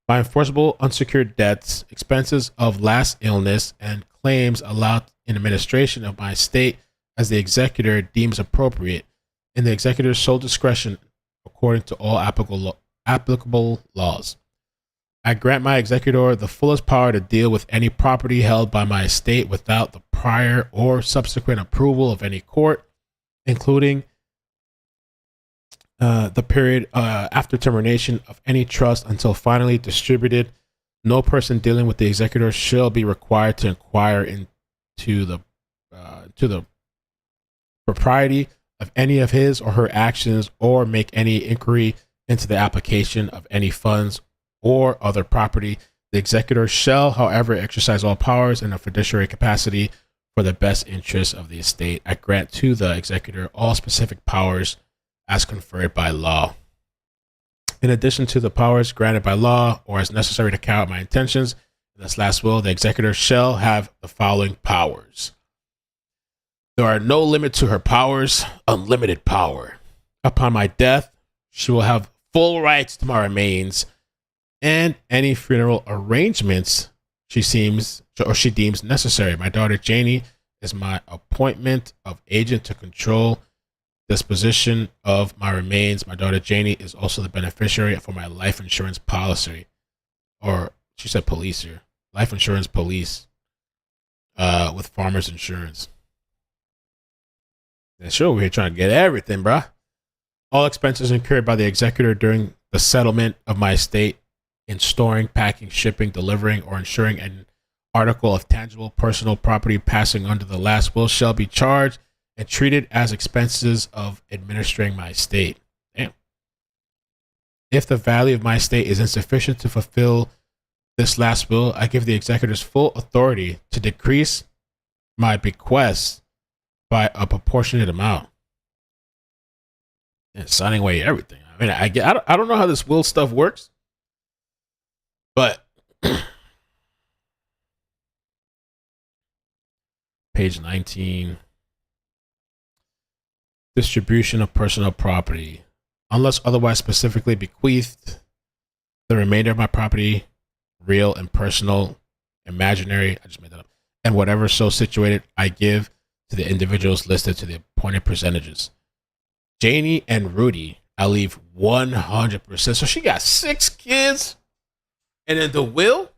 my enforceable unsecured debts, expenses of last illness, and claims allowed in administration of my estate as the executor deems appropriate, in the executor's sole discretion according to all applicable laws. I grant my executor the fullest power to deal with any property held by my estate without the prior or subsequent approval of any court, including the period after termination of any trust until finally distributed. No person dealing with the executor shall be required to inquire into the propriety of any of his or her actions, or make any inquiry into the application of any funds or other property. The executor shall, however, exercise all powers in a fiduciary capacity for the best interest of the estate. I grant to the executor all specific powers as conferred by law. In addition to the powers granted by law or as necessary to carry out my intentions in this last will, the executor shall have the following powers. There are no limit to her powers, unlimited power. Upon my death, she will have full rights to my remains and any funeral arrangements she deems necessary. My daughter Janie is my appointment of agent to control disposition of my remains. My daughter Janie is also the beneficiary for my life insurance policy. Or she said police here. Life insurance police with Farmers Insurance. And sure, we're trying to get everything, bruh. All expenses incurred by the executor during the settlement of my estate in storing, packing, shipping, delivering, or insuring an article of tangible personal property passing under the last will shall be charged and treated as expenses of administering my estate. Damn. If the value of my estate is insufficient to fulfill this last will, I give the executors full authority to decrease my bequests by a proportionate amount. And signing away everything. I mean, I don't know how this will stuff works, but page 19. Distribution of personal property. Unless otherwise specifically bequeathed, the remainder of my property, real and personal, imaginary, I just made that up, and whatever so situated, I give to the individuals listed to the appointed percentages. Janie and Rudy, I leave 100%. So she got 6 kids, and in the will,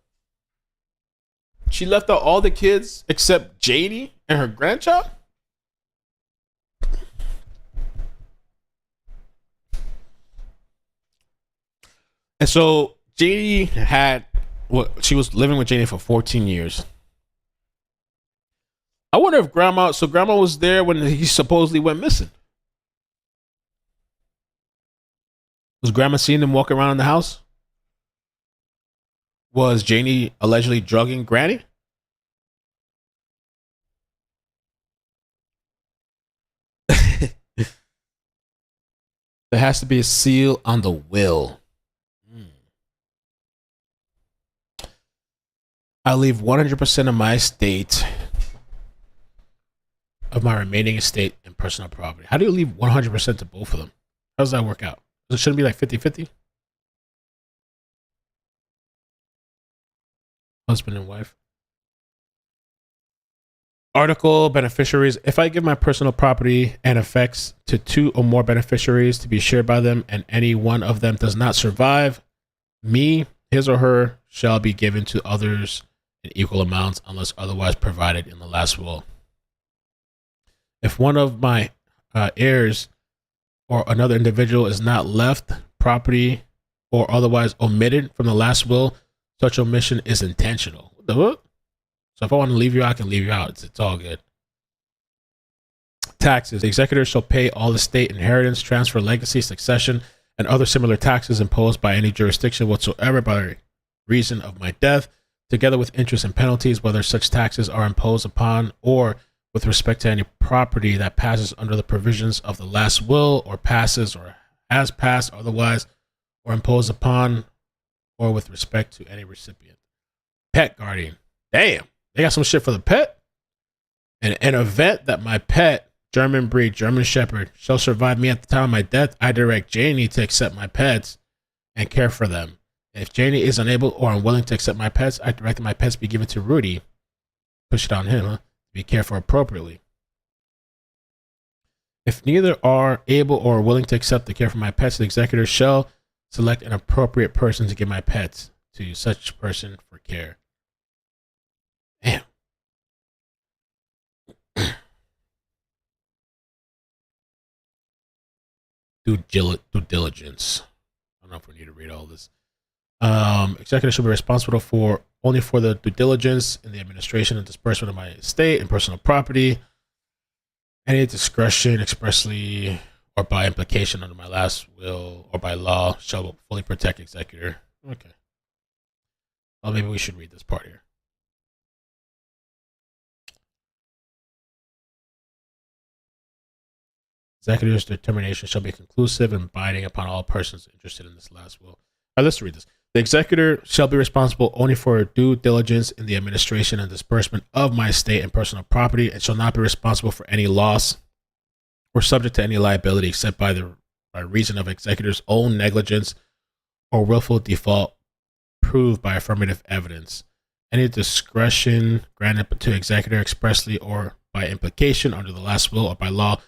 she left out all the kids except Janie and her grandchild. And so Janie she was living with Janie for 14 years. I wonder if grandma was there when he supposedly went missing. Was grandma seeing him walk around in the house? Was Janie allegedly drugging Granny? There has to be a seal on the will. I leave 100% of my estate, of my remaining estate and personal property. How do you leave 100% to both of them? How does that work out? It shouldn't be like 50-50? Husband and wife. Article, beneficiaries. If I give my personal property and effects to 2 or more beneficiaries to be shared by them, and any one of them does not survive, me, his or her, shall be given to others in equal amounts unless otherwise provided in the last will. If one of my heirs or another individual is not left property or otherwise omitted from the last will, such omission is intentional. What the what? So if I want to leave you out, I can leave you out. It's all good. Taxes. The executor shall pay all estate, inheritance, transfer, legacy, succession, and other similar taxes imposed by any jurisdiction whatsoever by reason of my death, together with interest and penalties, whether such taxes are imposed upon or with respect to any property that passes under the provisions of the last will, or passes or has passed otherwise, or imposed upon or with respect to any recipient. Pet guardian. Damn, they got some shit for the pet. And in an event that my pet, German breed, German Shepherd, shall survive me at the time of my death, I direct Janie to accept my pets and care for them. If Janie is unable or unwilling to accept my pets, I direct that my pets be given to Rudy. Push it on him, huh? Be cared for appropriately. If neither are able or willing to accept the care for my pets, the executor shall select an appropriate person to give my pets to such person for care. Damn. Due diligence. I don't know if we need to read all this. Executor should be responsible only for the due diligence in the administration and disbursement of my estate and personal property. Any discretion expressly or by implication under my last will or by law shall fully protect executor. Okay. Well, maybe we should read this part here. Executor's determination shall be conclusive and binding upon all persons interested in this last will. All right, let's read this. The executor shall be responsible only for due diligence in the administration and disbursement of my estate and personal property, and shall not be responsible for any loss or subject to any liability except by reason of executor's own negligence or willful default proved by affirmative evidence. Any discretion granted to executor expressly or by implication under the last will or by law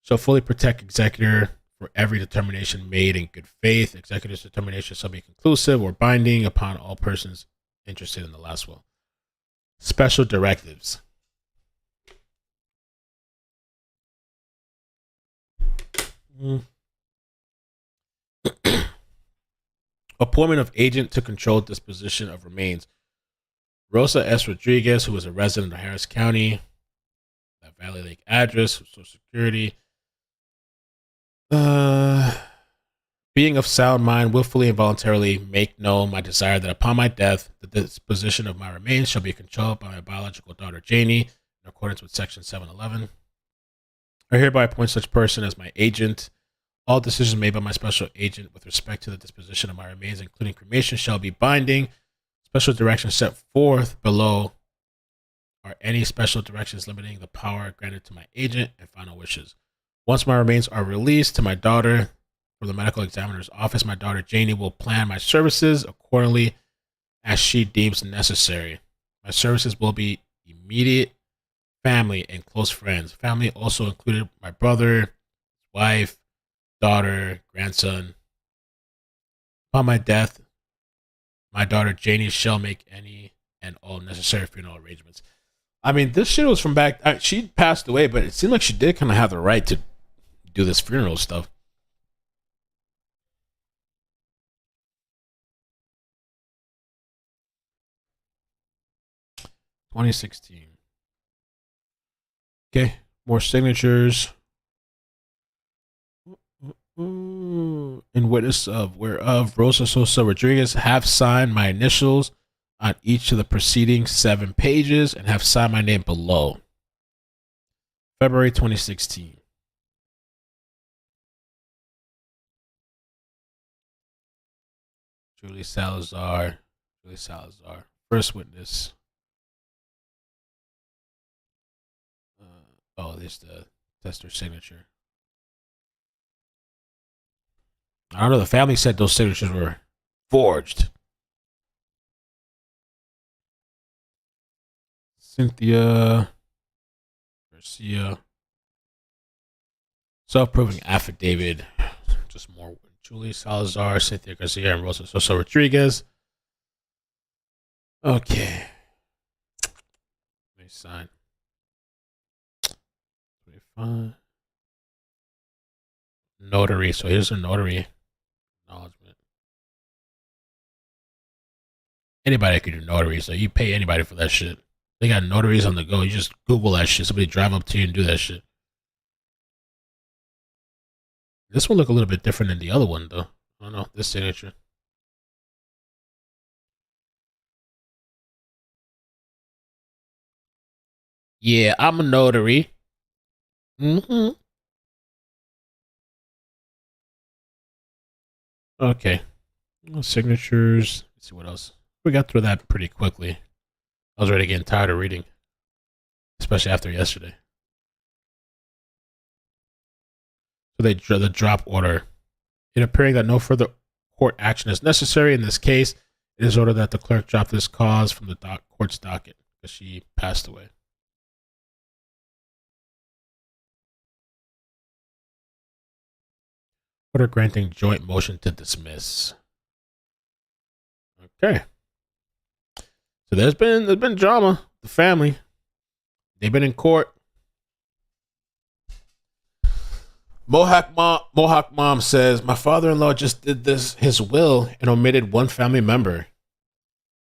shall fully protect executor for every determination made in good faith. Executor's determination shall be conclusive or binding upon all persons interested in the last will. Special directives. Appointment of agent to control disposition of remains. Rosa S. Rodriguez, who was a resident of Harris County, that Valley Lake address, Social Security. Being of sound mind, willfully and voluntarily make known my desire that upon my death, the disposition of my remains shall be controlled by my biological daughter Janie, in accordance with Section 711. I hereby appoint such person as my agent. All decisions made by my special agent with respect to the disposition of my remains, including cremation, shall be binding. Special directions set forth below are any special directions limiting the power granted to my agent and final wishes. Once my remains are released to my daughter from the medical examiner's office, my daughter Janie will plan my services accordingly as she deems necessary. My services will be immediate family and close friends. Family also included my brother, wife, daughter, grandson. Upon my death, my daughter Janie shall make any and all necessary funeral arrangements. I mean, this shit was from back. She passed away, but it seemed like she did kind of have the right to do this funeral stuff. (2016). Okay, more signatures. In witness of whereof Rosa Sosa Rodriguez have signed my initials on each of the preceding 7 pages and have signed my name below. February 2016. Julie Salazar. First witness. There's the tester signature. I don't know. The family said those signatures were forged. Cynthia Garcia. Self-proving affidavit. Just more. Julie Salazar, Cynthia Garcia, and Rosa Sosa Rodriguez. Okay. Let me sign. 25. Notary. So here's a notary acknowledgement. Anybody could do notary, so you pay anybody for that shit. They got notaries on the go. You just Google that shit. Somebody drive up to you and do that shit. This one look a little bit different than the other one, though. I don't know. This signature. Yeah, I'm a notary. Okay. Signatures. Let's see what else. We got through that pretty quickly. I was already getting tired of reading, especially after yesterday. So the drop order. In appearing that no further court action is necessary in this case, it is ordered that the clerk drop this cause from the court's docket because she passed away. Order granting joint motion to dismiss. Okay. So there's been drama. The family. They've been in court. Mohawk mom says, my father-in-law just did his will and omitted one family member.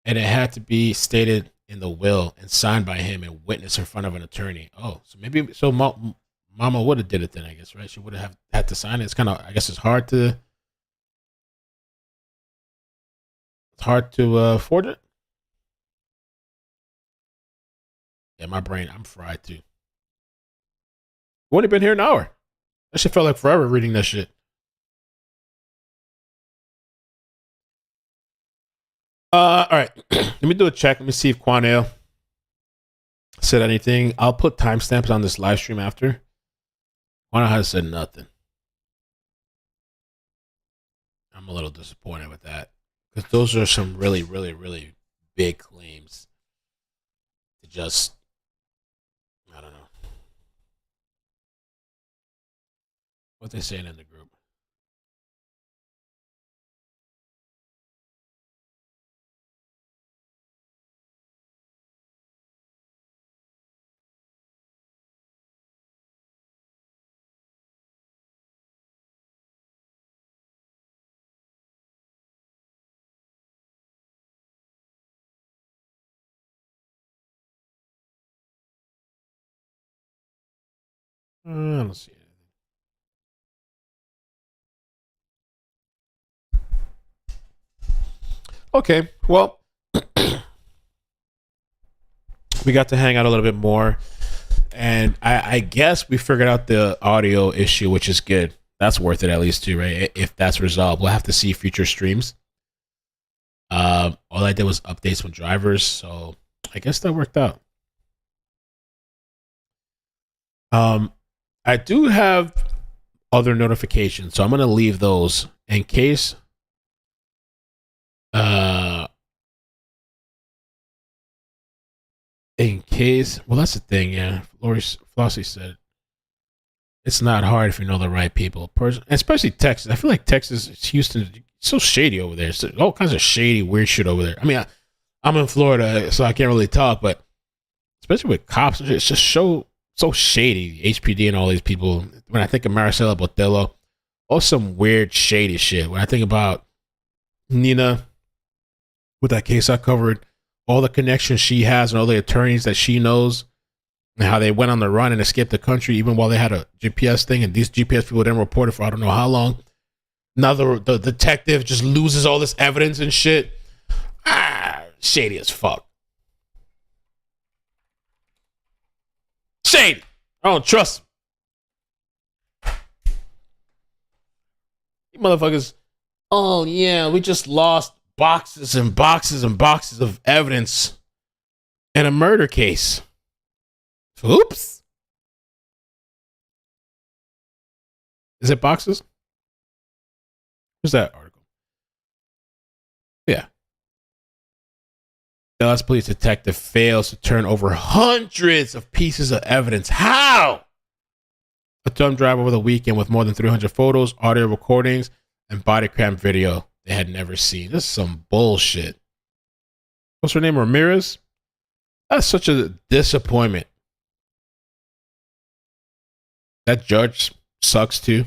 And it had to be stated in the will and signed by him and witnessed in front of an attorney. Oh, so Mama would have did it then, I guess, right? She would have had to sign it. It's kind of, I guess it's hard to forge it. Yeah, my brain, I'm fried too. We've only been here an hour. That shit felt like forever reading that shit. All right. Let me do a check. Let me see if Quanell said anything. I'll put timestamps on this live stream after. Quanell has said nothing. I'm a little disappointed with that because those are some really, really, really big claims to just, I don't know. What they saying in the group. I don't see anything. Okay, well, we got to hang out a little bit more, and I guess we figured out the audio issue, which is good. That's worth it at least too, right? If that's resolved, we'll have to see future streams. All I did was updates with drivers, so I guess that worked out. I do have other notifications, so I'm gonna leave those in case. Well, that's the thing, yeah. Flossie said it's not hard if you know the right people, especially Texas. I feel like Texas, Houston, it's so shady over there. It's all kinds of shady, weird shit over there. I mean, I'm in Florida, so I can't really talk, but especially with cops, it's just so shady. HPD and all these people. When I think of Maricela Botello, all some weird, shady shit. When I think about Nina, with that case I covered, all the connections she has and all the attorneys that she knows, and how they went on the run and escaped the country even while they had a GPS thing, and these GPS people didn't report it for I don't know how long. Now the detective just loses all this evidence and shit. Shady as fuck. Shady. I don't trust them. You motherfuckers. Oh yeah, we just lost boxes and boxes and boxes of evidence in a murder case. Oops. Is it boxes? Who's that article? Yeah. Dallas police detective fails to turn over hundreds of pieces of evidence. How? A dumb drive over the weekend with more than 300 photos, audio recordings, and body cam video they had never seen. This is some bullshit. What's her name? Ramirez? That's such a disappointment. That judge sucks too.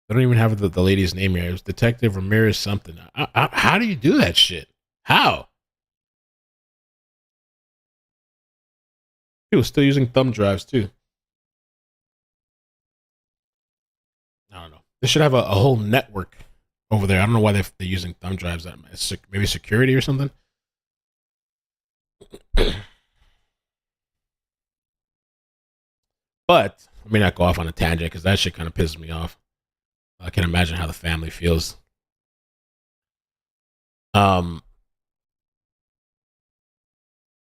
I don't even have the lady's name here. It was Detective Ramirez something. How do you do that shit? How? He was still using thumb drives too. I don't know. They should have a whole network over there. I don't know why they're using thumb drives. Maybe security or something. But let me not go off on a tangent because that shit kind of pisses me off. I can imagine how the family feels.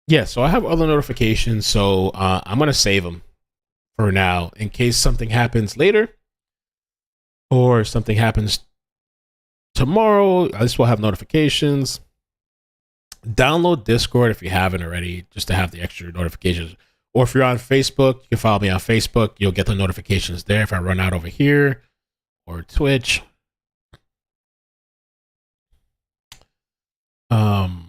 Yeah, so I have other notifications, so I'm gonna save them for now in case something happens later or something happens tomorrow. At least we'll have notifications. Download Discord if you haven't already, just to have the extra notifications. Or if you're on Facebook, you can follow me on Facebook. You'll get the notifications there if I run out over here. Or Twitch. In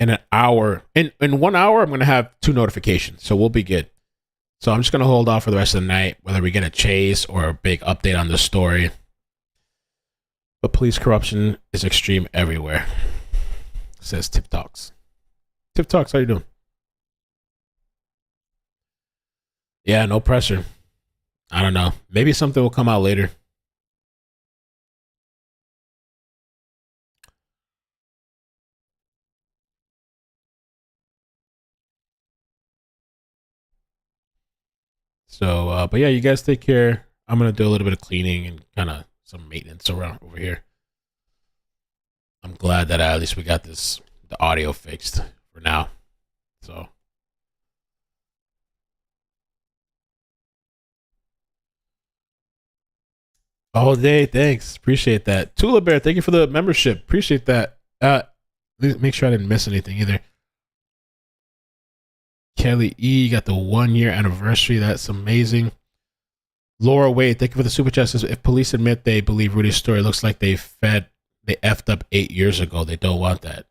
an hour, in 1 hour, I'm gonna have 2 notifications, so we'll be good. So I'm just gonna hold off for the rest of the night, whether we get a chase or a big update on the story. But police corruption is extreme everywhere. Says Tip Talks. Tip Talks, how you doing? Yeah, no pressure. I don't know. Maybe something will come out later. So, but yeah, you guys take care. I'm going to do a little bit of cleaning and kind of some maintenance around over here. I'm glad that at least we got the audio fixed for now. So. All day, thanks. Appreciate that. Tula Bear, thank you for the membership. Appreciate that. Make sure I didn't miss anything either. Kelly E got the 1 year anniversary. That's amazing. Laura Wade, thank you for the super chat. Says, if police admit they believe Rudy's story, looks like they effed up 8 years ago. They don't want that.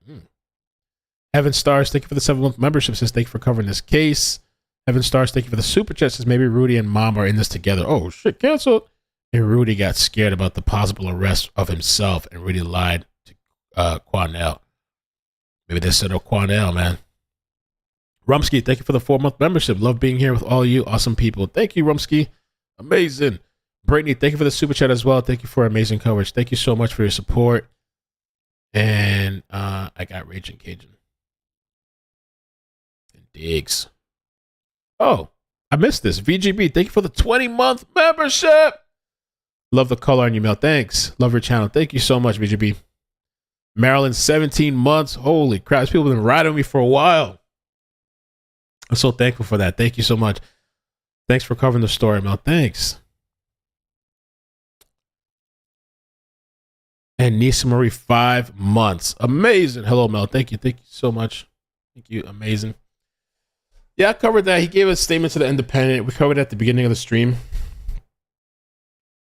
Evan Stars, thank you for the 7-month membership. Says, thank you for covering this case. Evan Stars, thank you for the super chat. Says, maybe Rudy and mom are in this together. Oh shit, cancel. And Rudy got scared about the possible arrest of himself, and Rudy lied to Quanell. Maybe they said, oh, Quanell, man. Rumsky, thank you for the 4-month membership. Love being here with all you awesome people. Thank you, Rumsky. Amazing. Brittany, thank you for the super chat as well. Thank you for amazing coverage. Thank you so much for your support. And I got Raging Cajun. And Diggs. Oh, I missed this. VGB, thank you for the 20-month membership. Love the color on your mail. Thanks. Love your channel. Thank you so much, VGB. Maryland, 17 months. Holy crap. These people have been riding me for a while. I'm so thankful for that. Thank you so much. Thanks for covering the story, Mel. Thanks. And Nisa Marie, 5 months. Amazing. Hello, Mel. Thank you. Thank you so much. Thank you. Amazing. Yeah, I covered that. He gave a statement to the Independent. We covered it at the beginning of the stream.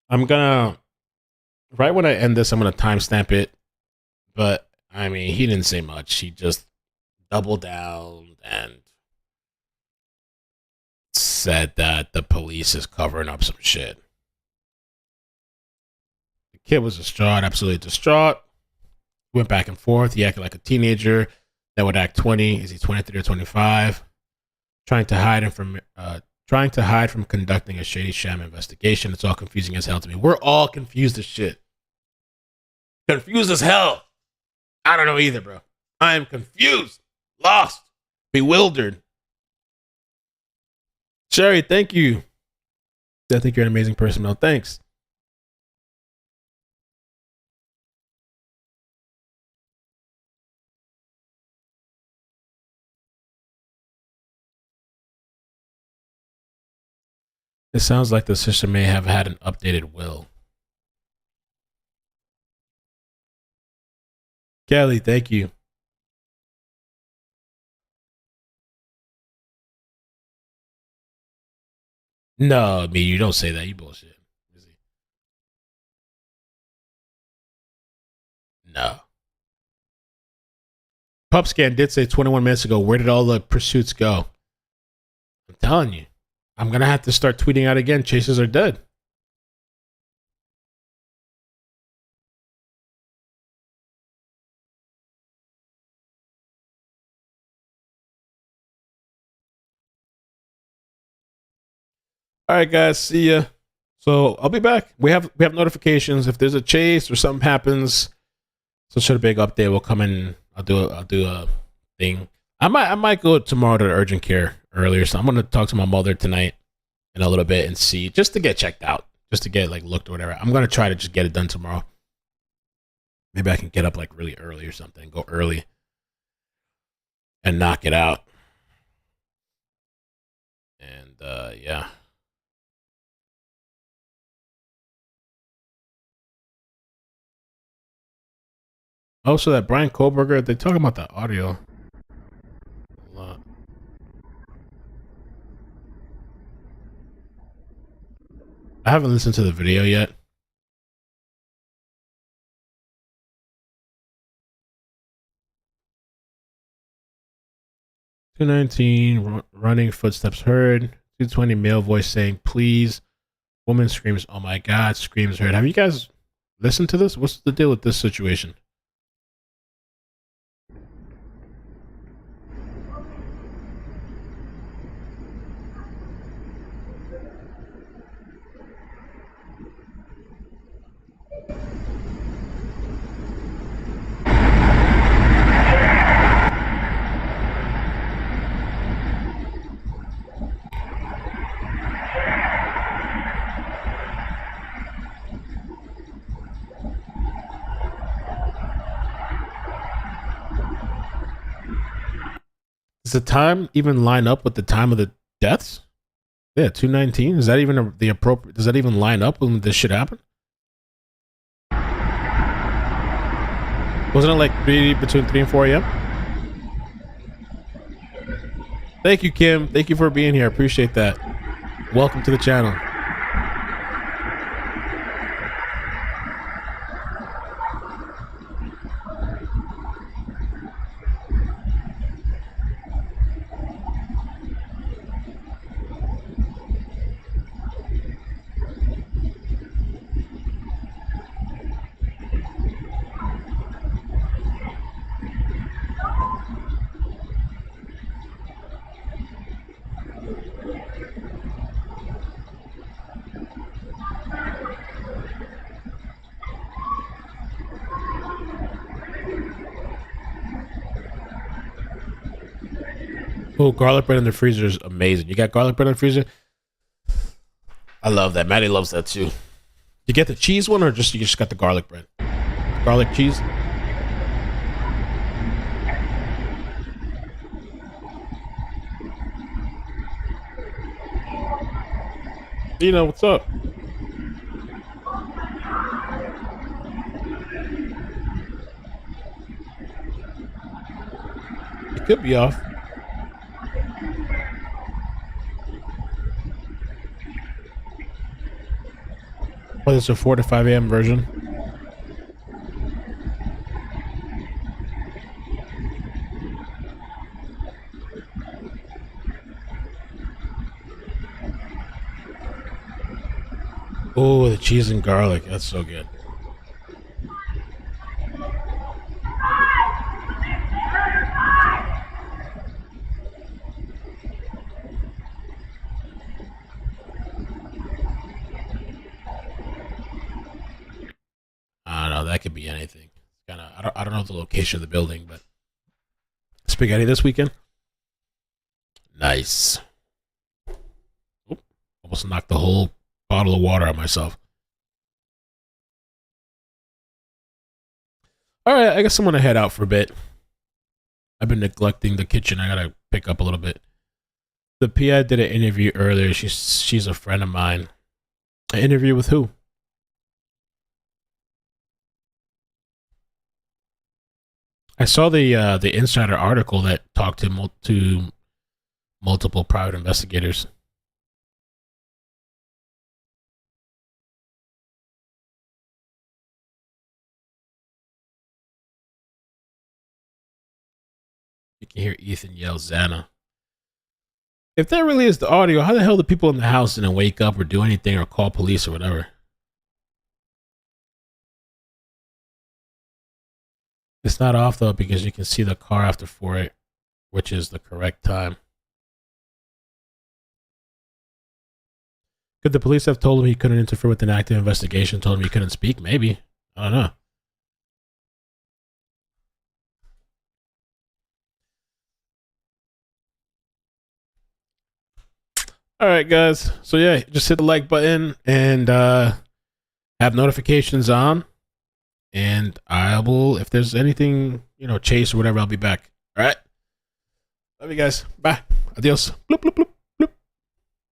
I'm gonna, right when I end this, I'm gonna timestamp it. But I mean, he didn't say much. He just doubled down and said that the police is covering up some shit. The kid was distraught, absolutely distraught. Went back and forth. He acted like a teenager that would act 20. Is he 23 or 25? Trying to hide from conducting a shady sham investigation. It's all confusing as hell to me. We're all confused as shit. Confused as hell. I don't know either, bro. I am confused, lost, bewildered. Sherry, thank you. I think you're an amazing person, Mel. Thanks. It sounds like the sister may have had an updated will. Kelly, thank you. No, me, you don't say that. You bullshit. No. Pupscan did say 21 minutes ago, where did all the pursuits go? I'm telling you. I'm going to have to start tweeting out again. Chases are dead. All right, guys. See ya. So I'll be back. We have notifications. If there's a chase or something happens, some sort of big update will come in. I'll do a thing. I might go tomorrow to the urgent care earlier. So I'm gonna talk to my mother tonight in a little bit and see, just to get checked out, just to get like looked or whatever. I'm gonna try to just get it done tomorrow. Maybe I can get up like really early or something. Go early and knock it out. And yeah. Also, that Brian Kohlberger, they talking about that audio a lot. I haven't listened to the video yet. $219 running footsteps heard. 220 male voice saying please. Woman screams, oh my god, screams heard. Have you guys listened to this? What's the deal with this situation? Does the time even line up with the time of the deaths? Yeah, 2:19. Is that even the appropriate? Does that even line up when this shit happened? Wasn't it like between 3 and 4 a.m.? Thank you, Kim. Thank you for being here. I appreciate that. Welcome to the channel. Oh, garlic bread in the freezer is amazing. You got garlic bread in the freezer? I love that. Maddie loves that too. You get the cheese one or you just got the garlic bread? Garlic cheese? You know, what's up? It could be off. But it's a 4 to 5 a.m. version. Oh, the cheese and garlic. That's so good. I don't know. That could be anything. I don't know the location of the building, but spaghetti this weekend. Nice. Oop, almost knocked the whole bottle of water on myself. All right, I guess I'm gonna head out for a bit. I've been neglecting the kitchen. I gotta pick up a little bit. The PI did an interview earlier. She's a friend of mine. An interview with who? I saw the Insider article that talked to multiple private investigators. You can hear Ethan yell Xana. If that really is the audio, how the hell do people in the house didn't wake up or do anything or call police or whatever? It's not off though because you can see the car after 4, which is the correct time. Could the police have told him he couldn't interfere with an active investigation, told him he couldn't speak? Maybe. I don't know. All right, guys. So yeah, just hit the like button and have notifications on. And I will, if there's anything, Chase or whatever, I'll be back. All right. Love you guys. Bye. Adios. Bloop, bloop, bloop.